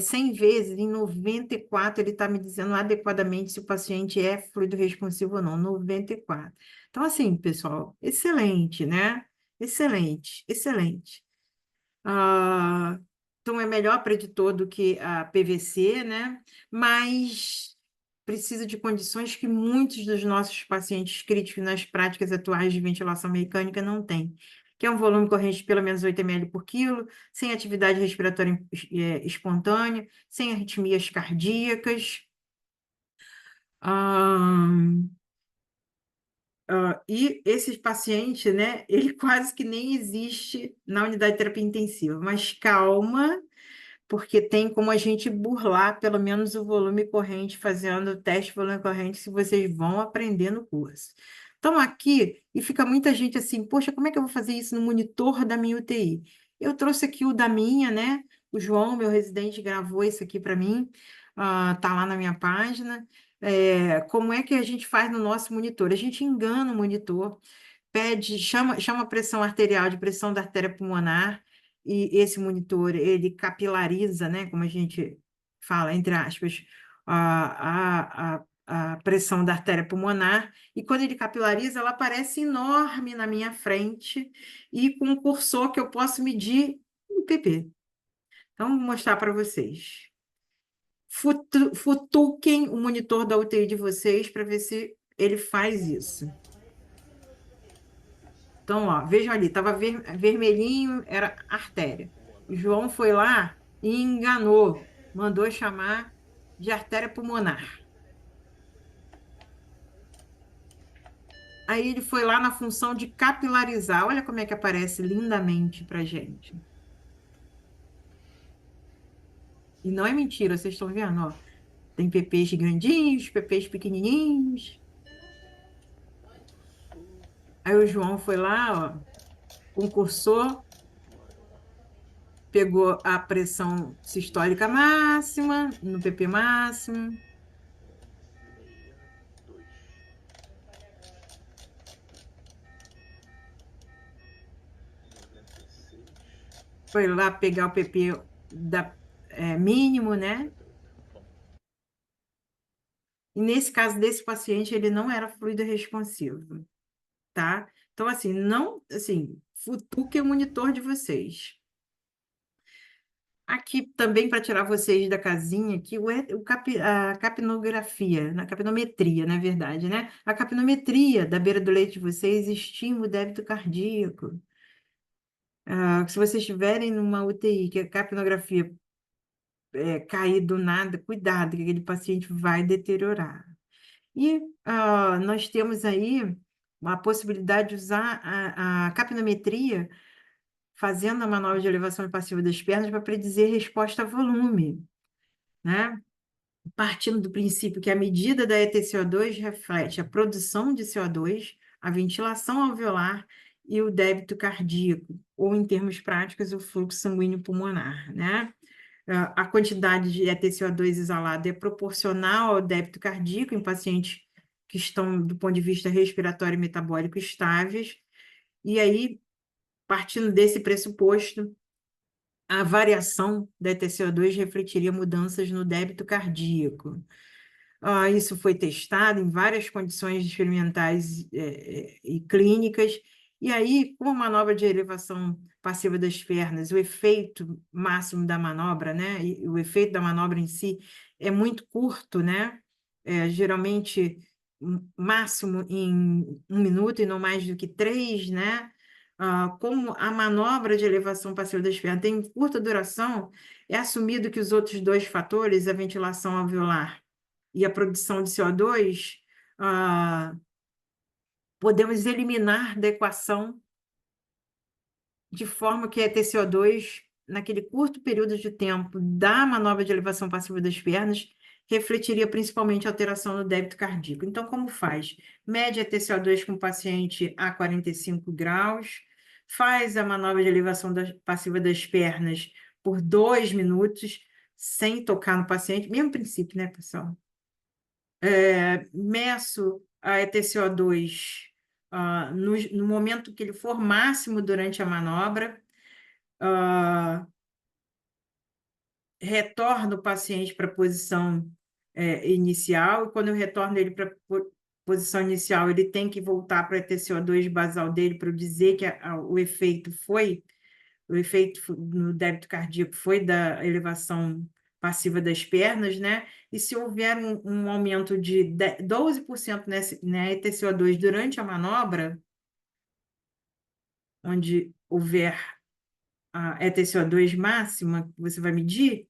100 vezes, em 94 ele está me dizendo adequadamente se o paciente é fluido responsivo ou não, 94. Então, assim, pessoal, excelente, né? Excelente, excelente. Então, é melhor preditor do que a PVC, né? Mas precisa de condições que muitos dos nossos pacientes críticos nas práticas atuais de ventilação mecânica não têm, que é um volume corrente de pelo menos 8 ml por quilo, sem atividade respiratória espontânea, sem arritmias cardíacas. Ah, e esse paciente, né, ele quase que nem existe na unidade de terapia intensiva, mas calma, porque tem como a gente burlar pelo menos o volume corrente, fazendo o teste de volume corrente, se vocês vão aprender no curso. Então, aqui, e fica muita gente assim, poxa, como é que eu vou fazer isso no monitor da minha UTI? Eu trouxe aqui o da minha, né? O João, meu residente, gravou isso aqui para mim, tá lá na minha página. Como é que a gente faz no nosso monitor? A gente engana o monitor, chama a pressão arterial de pressão da artéria pulmonar, e esse monitor, ele capilariza, né, como a gente fala, entre aspas, a pressão da artéria pulmonar, e quando ele capilariza, ela aparece enorme na minha frente, e com um cursor que eu posso medir o PP. Então, vou mostrar para vocês. Futuquem o monitor da UTI de vocês para ver se ele faz isso. Então, ó, vejam ali, estava vermelhinho, era artéria. O João foi lá e enganou, mandou chamar de artéria pulmonar. Aí ele foi lá na função de capilarizar. Olha como é que aparece lindamente para gente. E não é mentira, vocês estão vendo, ó. Tem PPs grandinhos, PPs pequenininhos. Aí o João foi lá, ó, concursou, pegou a pressão sistólica máxima, no PP máximo. Foi lá pegar o PP mínimo, né? E nesse caso desse paciente, ele não era fluido responsivo, tá? Então, assim, não, assim, futuque o monitor de vocês. Aqui também para tirar vocês da casinha, aqui a capnografia, na capnometria, na verdade, né? A capnometria da beira do leite de vocês estima o débito cardíaco. Se vocês estiverem numa UTI, que a capnografia cair do nada, cuidado, que aquele paciente vai deteriorar. E nós temos aí a possibilidade de usar a capnometria fazendo a manobra de elevação passiva das pernas para predizer resposta a volume, né? Partindo do princípio que a medida da ETCO2 reflete a produção de CO2, a ventilação alveolar e o débito cardíaco, ou em termos práticos, o fluxo sanguíneo pulmonar, né? A quantidade de ETCO2 exalado é proporcional ao débito cardíaco em pacientes que estão, do ponto de vista respiratório e metabólico, estáveis. E aí, partindo desse pressuposto, a variação da ETCO2 refletiria mudanças no débito cardíaco. Isso foi testado em várias condições experimentais e clínicas. E aí, com a manobra de elevação passiva das pernas, o efeito máximo da manobra, né? E o efeito da manobra em si é muito curto, né? Geralmente máximo em 1 minuto e não mais do que 3, né? Como a manobra de elevação passiva das pernas tem curta duração, é assumido que os outros dois fatores, a ventilação alveolar e a produção de CO2, podemos eliminar da equação de forma que a TCO2, naquele curto período de tempo da manobra de elevação passiva das pernas, refletiria principalmente alteração no débito cardíaco. Então, como faz? Mede a TCO2 com o paciente a 45 graus, faz a manobra de elevação passiva das pernas por 2 minutos, sem tocar no paciente, mesmo princípio, né, pessoal? Meço a ETCO2 no momento que ele for máximo durante a manobra, ah, retorno o paciente para a posição inicial, e quando eu retorno ele para a posição inicial, ele tem que voltar para a ETCO2 basal dele para eu dizer que o efeito no débito cardíaco foi da elevação passiva das pernas, né? E se houver um aumento de 12% na ETCO2 durante a manobra, onde houver a ETCO2 máxima, que você vai medir,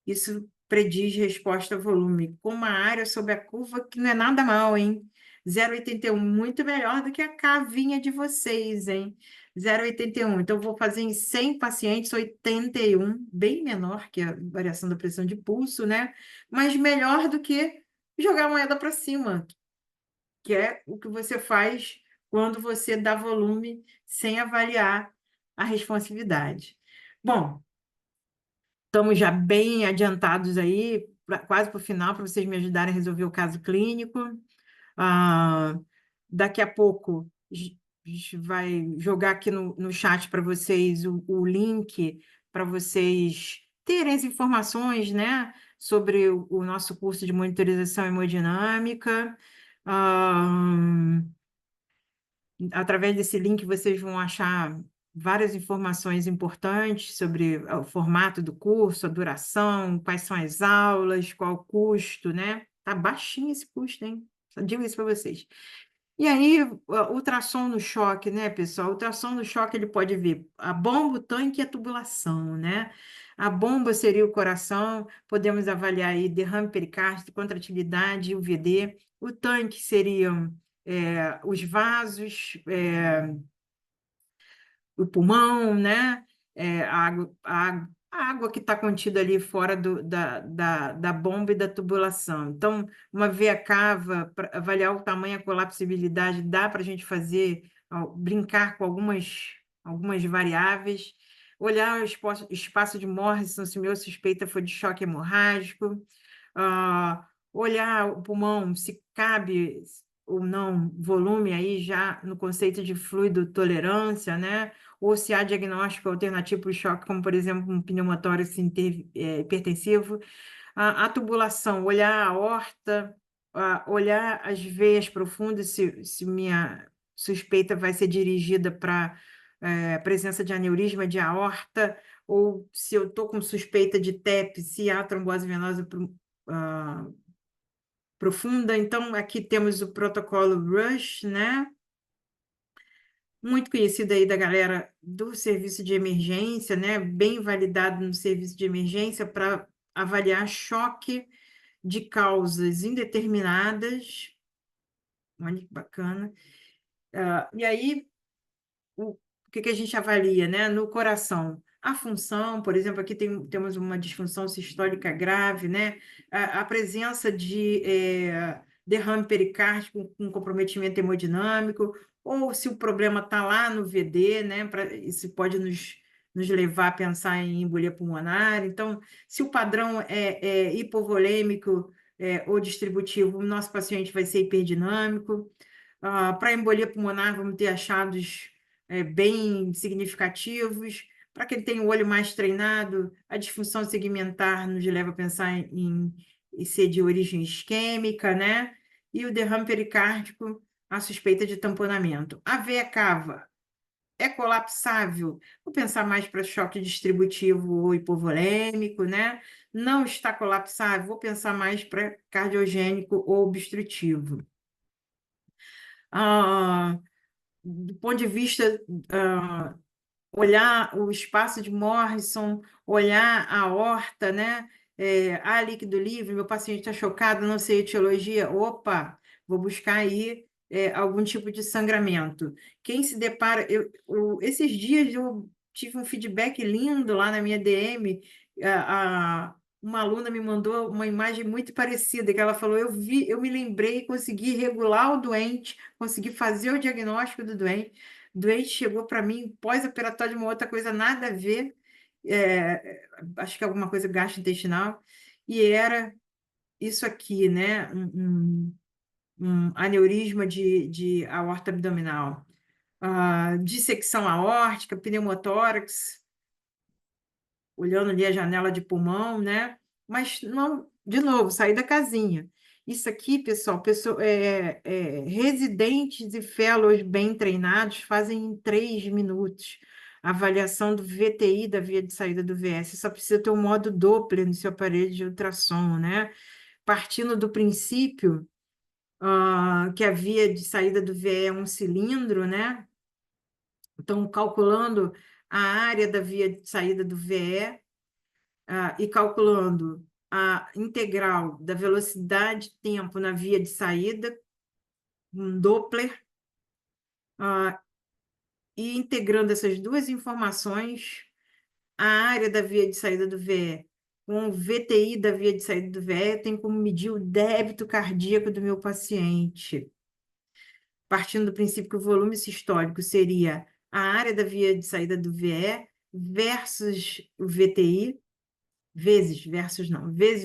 isso prediz resposta a volume, com uma área sobre a curva que não é nada mal, hein? 0,81, muito melhor do que a cavinha de vocês, hein? 0,81. Então, vou fazer em 100 pacientes, 81, bem menor que a variação da pressão de pulso, né? Mas melhor do que jogar a moeda para cima, que é o que você faz quando você dá volume sem avaliar a responsividade. Bom, estamos já bem adiantados aí, quase para o final, para vocês me ajudarem a resolver o caso clínico. Ah, daqui a pouco vai jogar aqui no chat para vocês o link para vocês terem as informações, né, sobre o nosso curso de monitorização hemodinâmica. Ah, Através desse link, vocês vão achar várias informações importantes sobre o formato do curso, a duração, quais são as aulas, qual o custo, né? Tá baixinho esse custo, hein? Só digo isso para vocês. E aí, ultrassom no choque, né, pessoal? O ultrassom no choque, ele pode ver a bomba, o tanque e a tubulação, né? A bomba seria o coração, podemos avaliar aí derrame pericárdico, contratilidade, UVD. O tanque seriam os vasos, o pulmão, né? A água que está contida ali fora da bomba e da tubulação. Então, uma veia cava, para avaliar o tamanho, a colapsibilidade, dá para a gente fazer, brincar com algumas variáveis, olhar o espaço de Morrison, se meu suspeita foi de choque hemorrágico, olhar o pulmão, se cabe ou não volume aí já no conceito de fluido tolerância, né? Ou se há diagnóstico alternativo para o choque, como, por exemplo, um pneumotórax hipertensivo. A tubulação, olhar a aorta, olhar as veias profundas, se minha suspeita vai ser dirigida para presença de aneurisma de aorta, ou se eu estou com suspeita de TEP, se há trombose venosa ah, profunda. Então, aqui temos o protocolo RUSH, né? Muito conhecido aí da galera do serviço de emergência, né? Bem validado no serviço de emergência para avaliar choque de causas indeterminadas. Olha que bacana. E aí, o que a gente avalia, né? No coração, a função, por exemplo, aqui temos uma disfunção sistólica grave, né? A presença de derrame pericárdico com comprometimento hemodinâmico, ou se o problema está lá no VD, né? Isso pode nos levar a pensar em embolia pulmonar. Então, se o padrão é hipovolêmico ou distributivo, o nosso paciente vai ser hiperdinâmico. Para embolia pulmonar, vamos ter achados bem significativos. Para quem tem o olho mais treinado, a disfunção segmentar nos leva a pensar em ser de origem isquêmica, né? E o derrame pericárdico, a suspeita de tamponamento. A veia cava é colapsável? Vou pensar mais para choque distributivo ou hipovolêmico, né? Não está colapsável? Vou pensar mais para cardiogênico ou obstrutivo. Do ponto de vista olhar o espaço de Morrison, olhar a horta, né? Há líquido livre, meu paciente está chocado, não sei a etiologia. Opa, vou buscar aí algum tipo de sangramento. Quem se depara, esses dias eu tive um feedback lindo lá na minha DM. Uma aluna me mandou uma imagem muito parecida, que ela falou: eu vi, eu me lembrei, consegui regular o doente, consegui fazer o diagnóstico do doente. Doente chegou para mim pós-operatório de uma outra coisa nada a ver, acho que alguma coisa gastrointestinal, e era isso aqui, né? Um aneurisma de aorta abdominal, dissecção aórtica, pneumotórax, olhando ali a janela de pulmão, né? Mas não, de novo, sair da casinha. Isso aqui, pessoal, residentes e fellows bem treinados fazem em 3 minutos a avaliação do VTI da via de saída do VS. Só precisa ter um modo Doppler no seu aparelho de ultrassom, né? Partindo do princípio que a via de saída do VE é um cilindro, né? Então, calculando a área da via de saída do VE, e calculando a integral da velocidade-tempo na via de saída, um Doppler, e integrando essas duas informações, a área da via de saída do VE com o VTI da via de saída do VE, tem como medir o débito cardíaco do meu paciente. Partindo do princípio que o volume sistólico seria a área da via de saída do VE versus o VTI, vezes o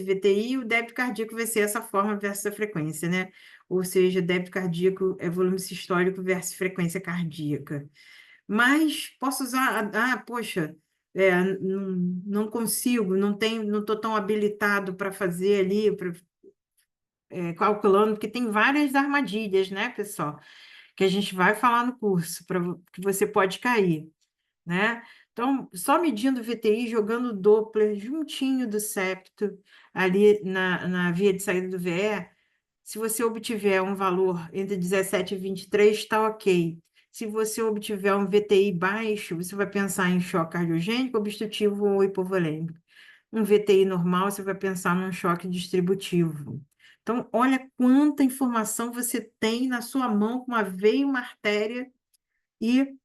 VTI, e o débito cardíaco vai ser essa forma versus a frequência, né? Ou seja, débito cardíaco é volume sistólico versus frequência cardíaca. Mas posso usar, poxa, não consigo, não estou tão habilitado para fazer ali, calculando, porque tem várias armadilhas, né, pessoal? Que a gente vai falar no curso, que você pode cair, né? Então, só medindo o VTI, jogando o Doppler juntinho do septo, ali na via de saída do VE, se você obtiver um valor entre 17 e 23, está ok. Se você obtiver um VTI baixo, você vai pensar em choque cardiogênico, obstrutivo ou hipovolêmico. Um VTI normal, você vai pensar num choque distributivo. Então, olha quanta informação você tem na sua mão com uma veia e uma artéria e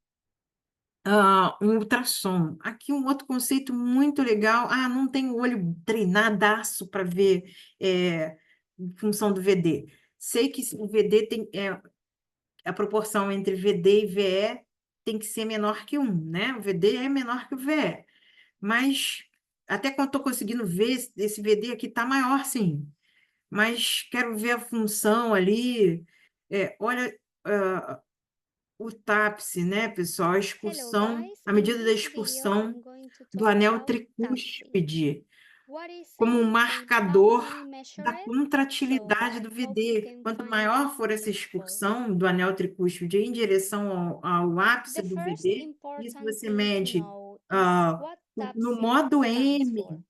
um ultrassom. Aqui um outro conceito muito legal. Não tem o olho treinadaço para ver função do VD. Sei que o VD tem a proporção entre VD e VE tem que ser menor que 1, né? O VD é menor que o VE. Mas até quando estou conseguindo ver, esse VD aqui está maior, sim. Mas quero ver a função ali. Olha, o TAPSE, né, pessoal? A Hello expulsão, guys, a in medida da this video expulsão I'm going to do talk anel about TAPSE. tricúspide What is como um it and how marcador do we measure da it? So contratilidade I do hope you VD. can Quanto find maior this for essa useful. excursão do anel tricúspide em direção ao ápice The do first VD, isso important você thing to mede know is ah, what no TAPSE modo stands M for.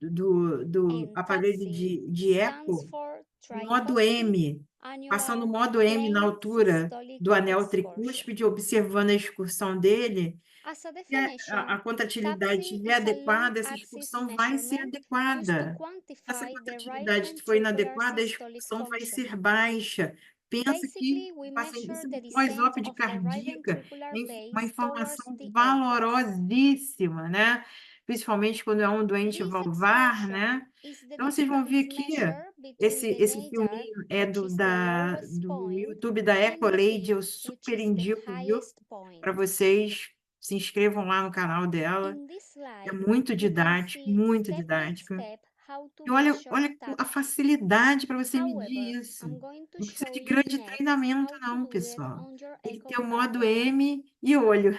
do And aparelho TAPSE de stands eco, for no modo Tricuspid M, passando o Annular modo M na Plane altura Systolic do anel Excursion. tricúspide, observando a excursão dele, As a se a definition, contratilidade TAPSE estiver is a long adequada, essa axis excursão vai ser measurement used to adequada. Essa quantify the right contratilidade for ventricular inadequada, a systolic excursão vai function. ser baixa. Pensa que Basically, we o paciente, measure isso é the um descent pós-op de of the right cardíaca, ventricular é uma base towards informação the apex. valorosíssima, né? Principalmente quando é um doente This valvar, expression né? is the Então, vocês vão ver distance aqui, measured between esse, the esse nadir, filminho é which is the lowest do point, YouTube da and the Ecolade, eu peak, which super is the indico, viu? highest Para point. vocês se inscrevam lá no canal dela. In this É slide, muito you can didático, see muito step by didático. step how to E olha, measure olha a TAPSE. facilidade para você medir However, isso. I'm going to Não precisa show de you grande next treinamento, how to não, do it pessoal. on your Tem que ter o modo echocardiogram. M e olho.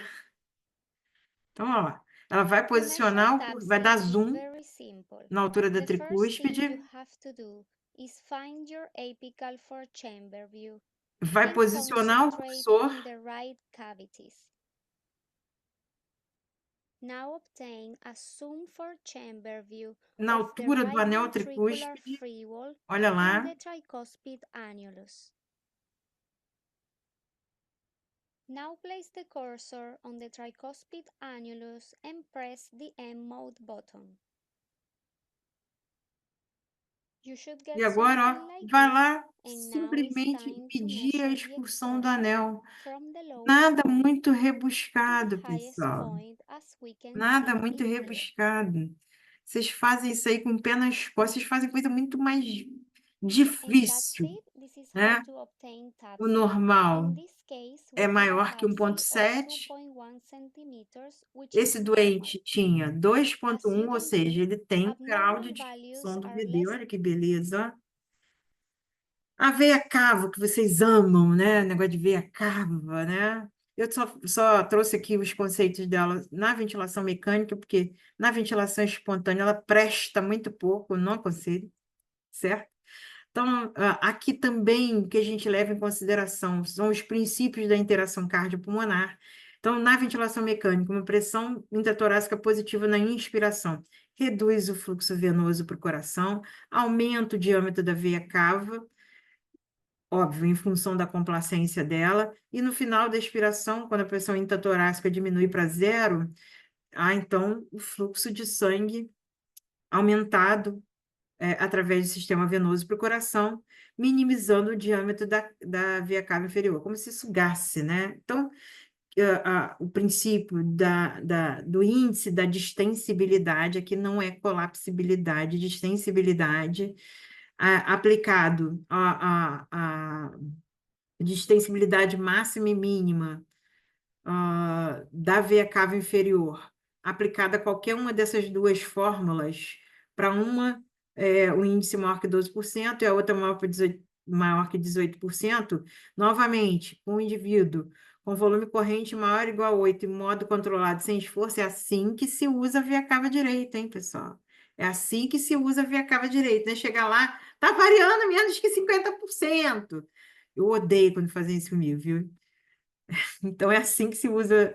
Então, ó, ela vai To measure posicionar, vai TAPSE dar is zoom very simple. na altura da The first thing you tricúspide, have to do is find your apical for chamber view vai and posicionar o concentrate cursor on the right cavities. Now obtain a zoom for chamber view na of the altura do right anel ventricular tricúspide. free wall Olha and lá. the tricuspid annulus. Now place the cursor on the tricuspid annulus and press the M mode button. You should E get agora, something ó, like vai this, lá and now it's simplesmente time to medir a measure the expulsão do excursion anel. from the lowest Nada point muito to the rebuscado, highest pessoal. point as we can Nada see muito in here. rebuscado. Vocês fazem isso aí com o pé nas costas, vocês fazem coisa muito mais And that's difícil, it. This is how né? to obtain O TAPSE. In normal. this case, é with a maior que biopsy of 1,7. 2.1 centimeters, which is Esse normal. doente tinha As you 2,1, ou can seja, see, ele tem um grau de abnormal values distensão do are VD. less. Olha que beleza, ó. A veia cava, que vocês amam, né? O negócio de veia cava, né? Eu só trouxe aqui os conceitos dela na ventilação mecânica, porque na ventilação espontânea ela presta muito pouco, não aconselho, certo? Então, aqui também o que a gente leva em consideração são os princípios da interação cardiopulmonar. Então, na ventilação mecânica, uma pressão intratorácica positiva na inspiração reduz o fluxo venoso para o coração, aumenta o diâmetro da veia cava, óbvio, em função da complacência dela, e no final da expiração, quando a pressão intratorácica diminui para zero, então o fluxo de sangue aumentado através do sistema venoso para o coração, minimizando o diâmetro da veia cava inferior, como se sugasse, né? Então, o princípio do índice da distensibilidade, aqui não é colapsibilidade, distensibilidade, aplicado a distensibilidade máxima e mínima da veia cava inferior, aplicada a qualquer uma dessas duas fórmulas, para uma o índice maior que 12% e a outra maior que 18%, novamente, um indivíduo com volume corrente maior ou igual a 8 em modo controlado sem esforço, é assim que se usa a veia cava direita, hein, pessoal? É assim que se usa a veia cava direita, né? Chegar lá, tá variando menos que 50%. Eu odeio quando fazem isso comigo, viu? Então, é assim que se usa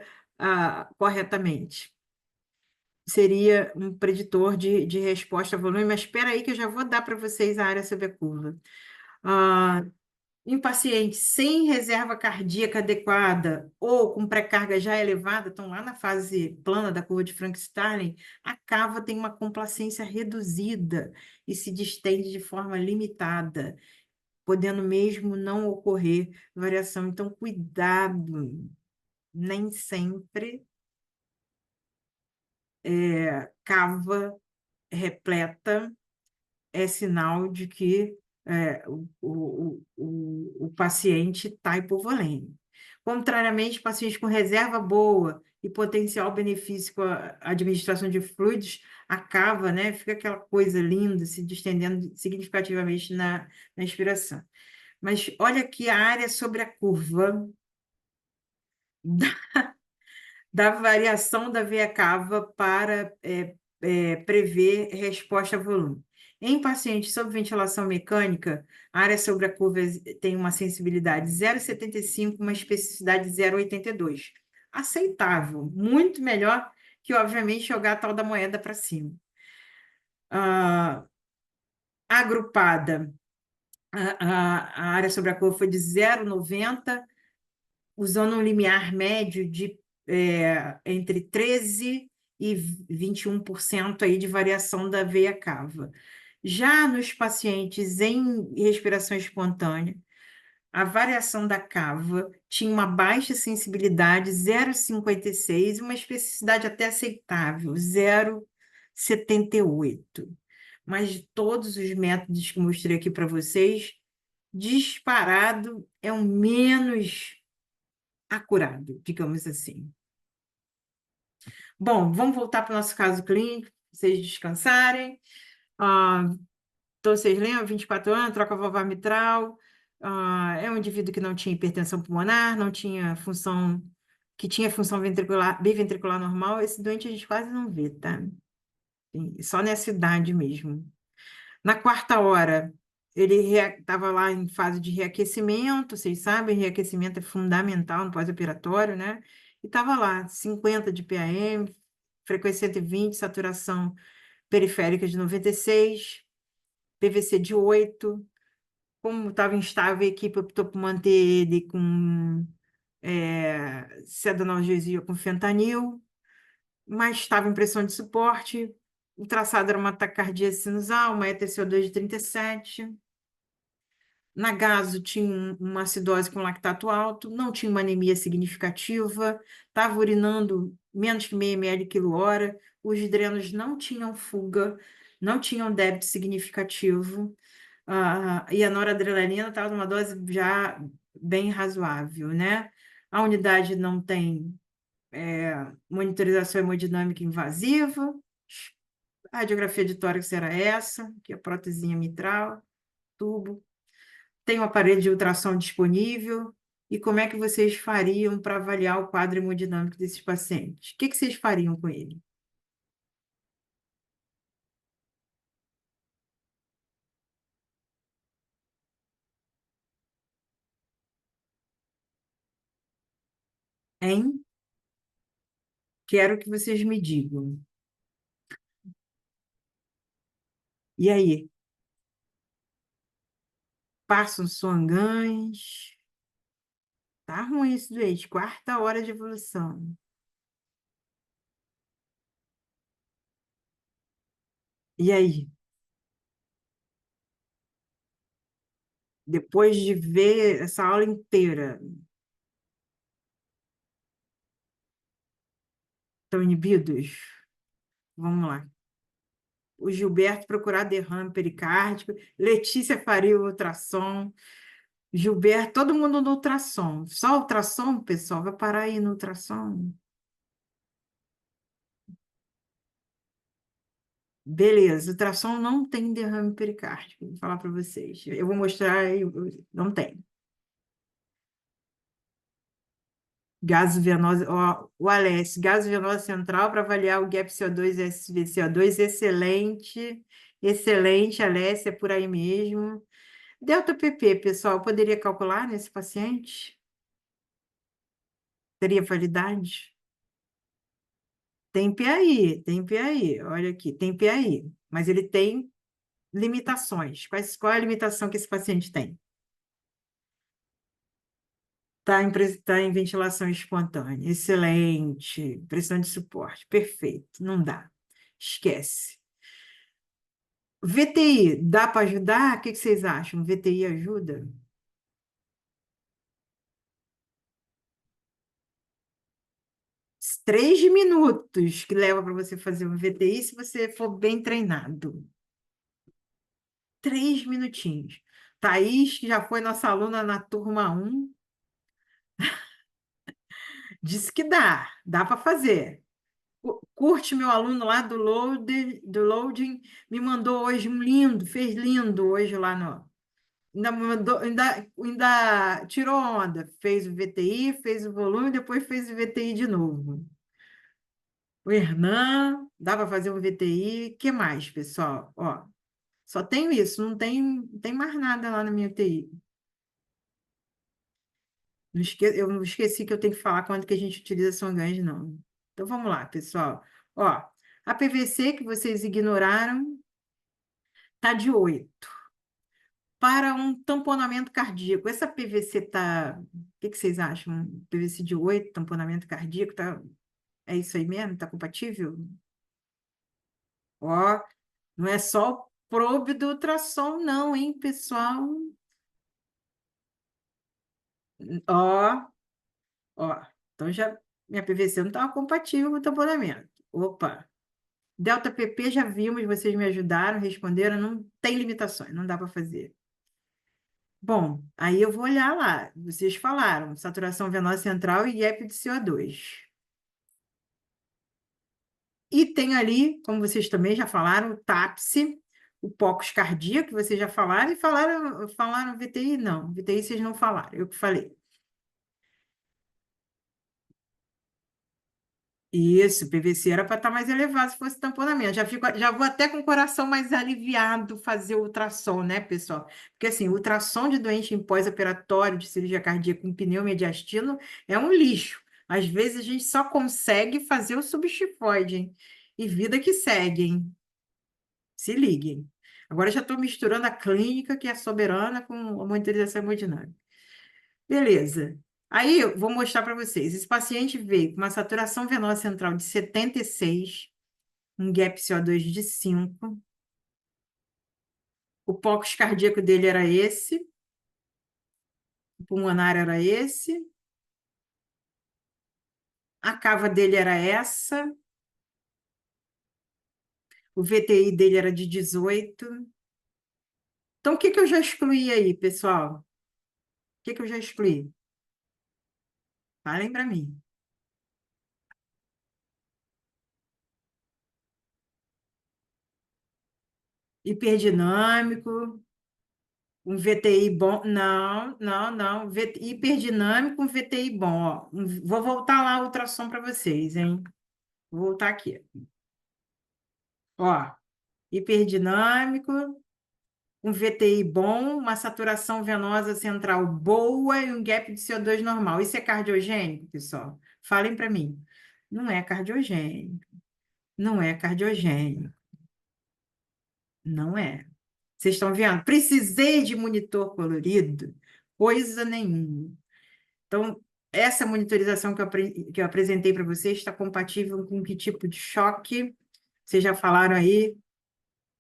corretamente. Seria um preditor de resposta a volume, mas espera aí que eu já vou dar para vocês a área sobre a curva. Ah, em pacientes sem reserva cardíaca adequada ou com pré-carga já elevada, estão lá na fase plana da curva de Frank-Starling, a cava tem uma complacência reduzida e se distende de forma limitada, podendo mesmo não ocorrer variação. Então, cuidado, nem sempre cava repleta é sinal de que o paciente está hipovolêmico. Contrariamente, pacientes com reserva boa e potencial benefício com a administração de fluidos, a cava, né, fica aquela coisa linda, se distendendo significativamente na inspiração. Mas olha aqui a área sobre a curva da variação da veia cava para prever resposta a volume. Em pacientes sob ventilação mecânica, a área sobre a curva tem uma sensibilidade 0,75, uma especificidade 0,82. Aceitável, muito melhor que, obviamente, jogar a tal da moeda para cima. Agrupada, a área sobre a curva foi de 0,90, usando um limiar médio de entre 13 e 21% aí de variação da veia cava. Já nos pacientes em respiração espontânea, a variação da cava tinha uma baixa sensibilidade, 0,56, e uma especificidade até aceitável, 0,78. Mas de todos os métodos que mostrei aqui para vocês, disparado é o menos acurado, digamos assim. Bom, vamos voltar para o nosso caso clínico, vocês descansarem. Então, vocês lembram, 24 anos, troca valvar mitral, é um indivíduo que não tinha hipertensão pulmonar, não tinha função, que tinha função ventricular, biventricular normal. Esse doente a gente quase não vê, tá? Só nessa idade mesmo. Na quarta hora, ele estava lá em fase de reaquecimento, vocês sabem, reaquecimento é fundamental no pós-operatório, né? E estava lá, 50 de PAM, frequência 120, saturação periférica de 96, PVC de 8. Como estava instável, a equipe optou por manter ele com sedanalgesia com fentanil, mas estava em pressão de suporte. O traçado era uma taquicardia sinusal, uma ETCO2 de 37. Na gaso tinha uma acidose com lactato alto, não tinha uma anemia significativa, estava urinando menos que meio ml quilo hora, os drenos não tinham fuga, não tinham débito significativo, e a noradrenalina estava numa dose já bem razoável, né? A unidade não tem monitorização hemodinâmica invasiva, a radiografia de tórax era essa, que é a prótesinha mitral, tubo. Tem o aparelho de ultrassom disponível. E como é que vocês fariam para avaliar o quadro hemodinâmico desses pacientes? O que que vocês fariam com ele? Hein? Quero que vocês me digam. E aí? Passam Swan-Ganz? Tá ruim esse doente. Quarta hora de evolução. E aí? Depois de ver essa aula inteira, estão inibidos? Vamos lá. O Gilberto procurar derrame pericárdico. Letícia faria o ultrassom. Gilberto, todo mundo no ultrassom. Só ultrassom, pessoal? Vai parar aí no ultrassom? Beleza, ultrassom não tem derrame pericárdico. Vou falar para vocês. Eu vou mostrar aí. Não tem. Gaso venoso, ó, o Alessio, gaso venoso central para avaliar o gap CO2 e SVCO2, excelente, excelente, Alessio, é por aí mesmo. Delta PP, pessoal, poderia calcular nesse paciente? Teria validade? Tem PAI, tem PAI, olha aqui, tem PAI, mas ele tem limitações. Qual é a limitação que esse paciente tem? Tá em ventilação espontânea. Excelente. Pressão de suporte. Perfeito. Não dá. Esquece. VTI, dá para ajudar? O que que vocês acham? VTI ajuda? 3 minutos que leva para você fazer um VTI se você for bem treinado. 3 minutinhos. Thaís, que já foi nossa aluna na turma 1, disse que dá para fazer. Curte, meu aluno lá do Loading, me mandou hoje um lindo, fez lindo hoje lá no. Ainda, mandou, ainda tirou onda, fez o VTI, fez o volume, depois fez o VTI de novo. O Hernan, dá para fazer um VTI. Que mais, pessoal? Ó, só tenho isso, não tem mais nada lá na minha UTI. Eu não esqueci que eu tenho que falar quando que a gente utiliza Songange, não. Então vamos lá, pessoal. Ó, a PVC que vocês ignoraram tá de 8. Para um tamponamento cardíaco, essa PVC tá. O que que vocês acham? PVC de 8, tamponamento cardíaco, tá? É isso aí mesmo? Tá compatível? Ó, não é só o probe do ultrassom, não, hein, pessoal? Ó, ó. Então já minha PVC não estava compatível com o tamponamento. Opa! Delta PP já vimos, vocês me ajudaram, responderam, não tem limitações, não dá para fazer. Bom, aí eu vou olhar lá. Vocês falaram, saturação venosa central e gap de CO2. E tem ali, como vocês também já falaram, o TAPSE, o POCUS cardíaco, que vocês já falaram, e falaram VTI? Não, VTI vocês não falaram, eu que falei. Isso, PVC era para estar mais elevado se fosse tamponamento. Já vou até com o coração mais aliviado fazer o ultrassom, né, pessoal? Porque assim, o ultrassom de doente em pós-operatório de cirurgia cardíaca com pneumodiastino é um lixo. Às vezes a gente só consegue fazer o subchifoide, hein? E vida que segue, hein? Se liguem. Agora já estou misturando a clínica, que é soberana, com a monitorização hemodinâmica. Beleza. Aí eu vou mostrar para vocês. Esse paciente veio com uma saturação venosa central de 76, um gap CO2 de 5. O POCUS cardíaco dele era esse, o pulmonar era esse, a cava dele era essa, o VTI dele era de 18. Então, o que que eu já excluí aí, pessoal? que eu já excluí? Falem para mim. Hiperdinâmico, um VTI bom. Não, não, não. Hiperdinâmico, um VTI bom. Ó. Vou voltar lá o ultrassom para vocês, hein? Vou voltar aqui. Ó, hiperdinâmico, um VTI bom, uma saturação venosa central boa e um gap de CO2 normal. Isso é cardiogênico, pessoal? Falem para mim. Não é cardiogênico. Não é cardiogênico. Não é. Vocês estão vendo? Precisei de monitor colorido? Coisa nenhuma. Então, essa monitorização que eu apresentei para vocês está compatível com que tipo de choque? Vocês já falaram aí?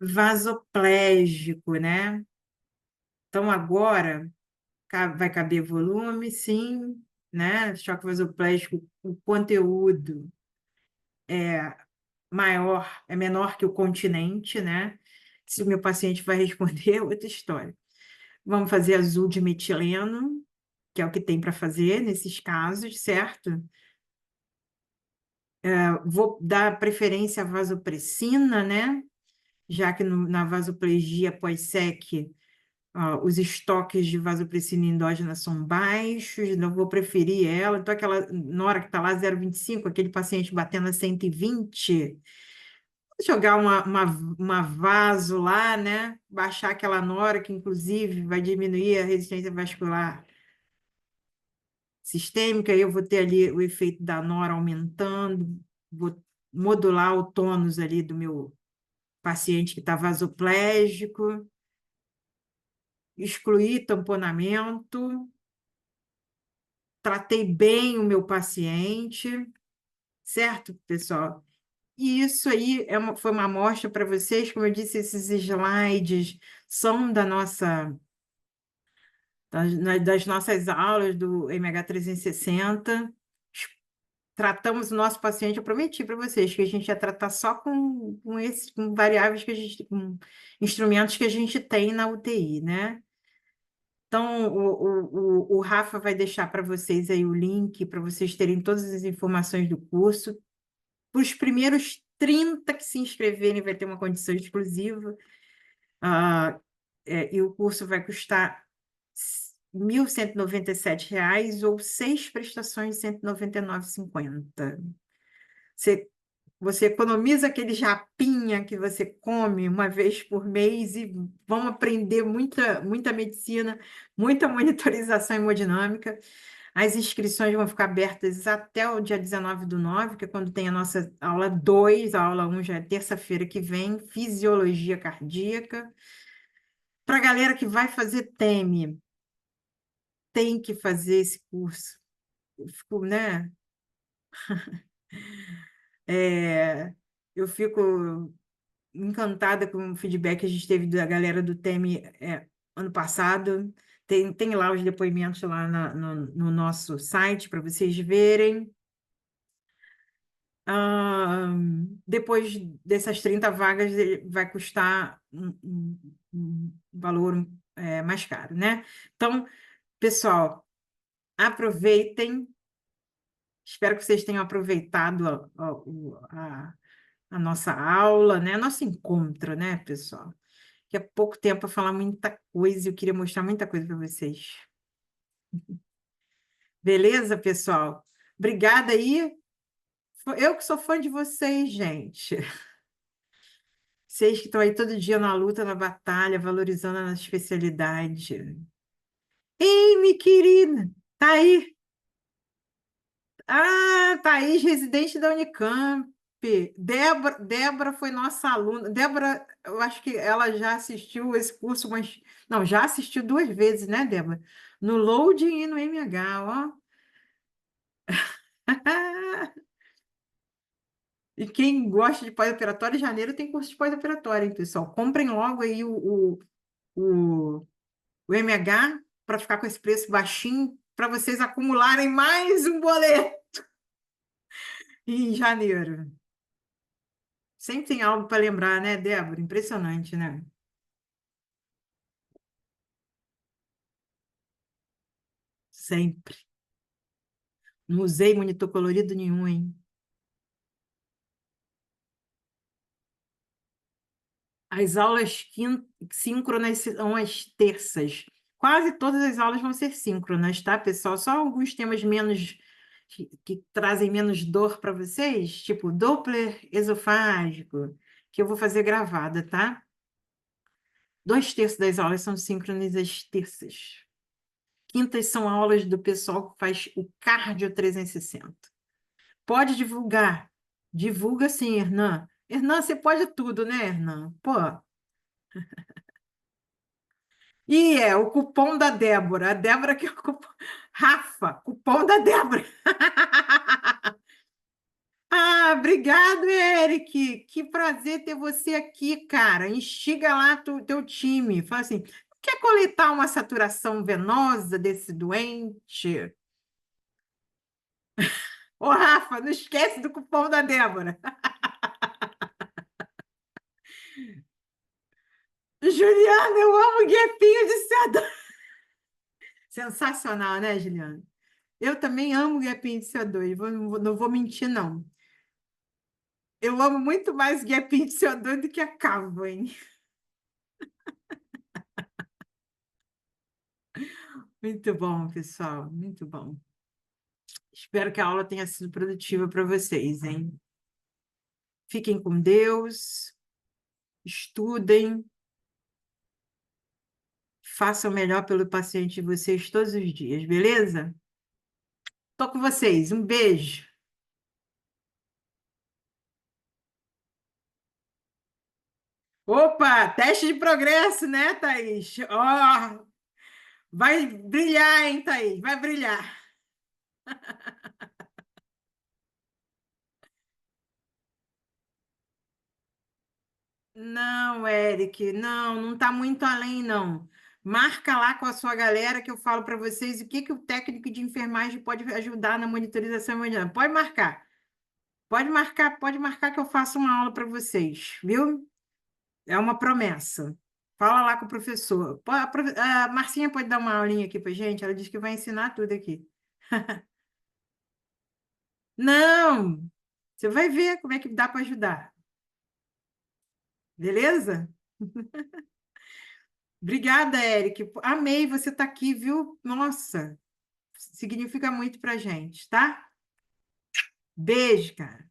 Vasoplégico, né? Então, agora vai caber volume, sim, né? Choque vasoplégico, o conteúdo maior, é menor que o continente, né? Se o meu paciente vai responder, é outra história. Vamos fazer azul de metileno, que é o que tem para fazer nesses casos, certo? Vou dar preferência à vasopressina, né? Já que na vasoplegia pós-sec, os estoques de vasopressina endógena são baixos, não vou preferir ela. Então, aquela nora que está lá 0,25, aquele paciente batendo a 120, jogar uma vaso lá, né? Baixar aquela nora, que inclusive vai diminuir a resistência vascular sistêmica, eu vou ter ali o efeito da nora aumentando, vou modular o tônus ali do meu paciente que está vasoplégico, excluir tamponamento, tratei bem o meu paciente, certo, pessoal? E isso aí foi uma amostra para vocês, como eu disse, esses slides são das nossas aulas do MH360. Tratamos o nosso paciente, eu prometi para vocês que a gente ia tratar só com variáveis que a gente, com instrumentos que a gente tem na UTI, né? Então, o Rafa vai deixar para vocês aí o link para vocês terem todas as informações do curso. Para os primeiros 30 que se inscreverem, vai ter uma condição exclusiva. E o curso vai custar R$ 1.197 ou 6 prestações de R$ 199,50. Você, você economiza aquele japinha que você come uma vez por mês e vamos aprender muita, muita medicina, muita monitorização hemodinâmica. As inscrições vão ficar abertas até o dia 19/9, que é quando tem a nossa aula 2. A aula 1 já é terça-feira que vem, fisiologia cardíaca. Para a galera que vai fazer TEME, tem que fazer esse curso. Eu fico, né? Eu fico encantada com o feedback que a gente teve da galera do TEME ano passado. Tem lá os depoimentos lá no nosso site para vocês verem. Depois dessas 30 vagas, vai custar um valor mais caro, né? Então, pessoal, aproveitem. Espero que vocês tenham aproveitado a nossa aula, né? Nosso encontro, né, pessoal? Que é pouco tempo para falar muita coisa e eu queria mostrar muita coisa para vocês. Beleza, pessoal? Obrigada aí. Eu que sou fã de vocês, gente. Vocês que estão aí todo dia na luta, na batalha, valorizando a nossa especialidade. Ei, minha querida, tá aí. Ah, Thaís, residente da Unicamp. Débora foi nossa aluna. Débora, eu acho que ela já assistiu esse curso, mas... Não, já assistiu 2 vezes, né, Débora? No Loading e no MH, ó. E quem gosta de pós-operatório, em janeiro tem curso de pós-operatório, hein, pessoal? Comprem logo aí o, o MH para ficar com esse preço baixinho, para vocês acumularem mais um boleto em janeiro. Sempre tem algo para lembrar, né, Débora? Impressionante, né? Sempre. Não usei monitor colorido nenhum, hein? As aulas síncronas são às terças. Quase todas as aulas vão ser síncronas, tá, pessoal? Só alguns temas menos que trazem menos dor para vocês, tipo Doppler esofágico, que eu vou fazer gravada, tá? 2 terços das aulas são síncronas às terças. Quintas são aulas do pessoal que faz o cardio 360. Pode divulgar. Divulga sim, Hernan. Hernan, você pode tudo, né, Hernan? Pô. E é o cupom da Débora. A Débora que é o cupom. Rafa, cupom da Débora. Ah, obrigado, Eric. Que prazer ter você aqui, cara. Instiga lá teu time. Fala assim, quer coletar uma saturação venosa desse doente? Ô, Rafa, não esquece do cupom da Débora. Juliana, eu amo guepinho de CO2. Sensacional, né, Juliana? Eu também amo guepinho de CO2. Não vou mentir, não. Eu amo muito mais guepinho de CO2 do que a cavo, hein? Muito bom, pessoal. Muito bom. Espero que a aula tenha sido produtiva para vocês, hein? Fiquem com Deus, estudem, façam o melhor pelo paciente de vocês todos os dias, beleza? Tô com vocês. Um beijo. Opa, teste de progresso, né, Thaís? Ó, vai brilhar, hein, Thaís? Vai brilhar. Não, Eric, não está muito além, não. Marca lá com a sua galera que eu falo para vocês o que que o técnico de enfermagem pode ajudar na monitorização hemodinâmica. Pode marcar que eu faço uma aula para vocês, viu? É uma promessa. Fala lá com o professor. A Marcinha pode dar uma aulinha aqui para gente? Ela disse que vai ensinar tudo aqui. Não, você vai ver como é que dá para ajudar. Beleza? Obrigada, Eric. Amei você estar aqui, viu? Nossa, significa muito para gente, tá? Beijo, cara.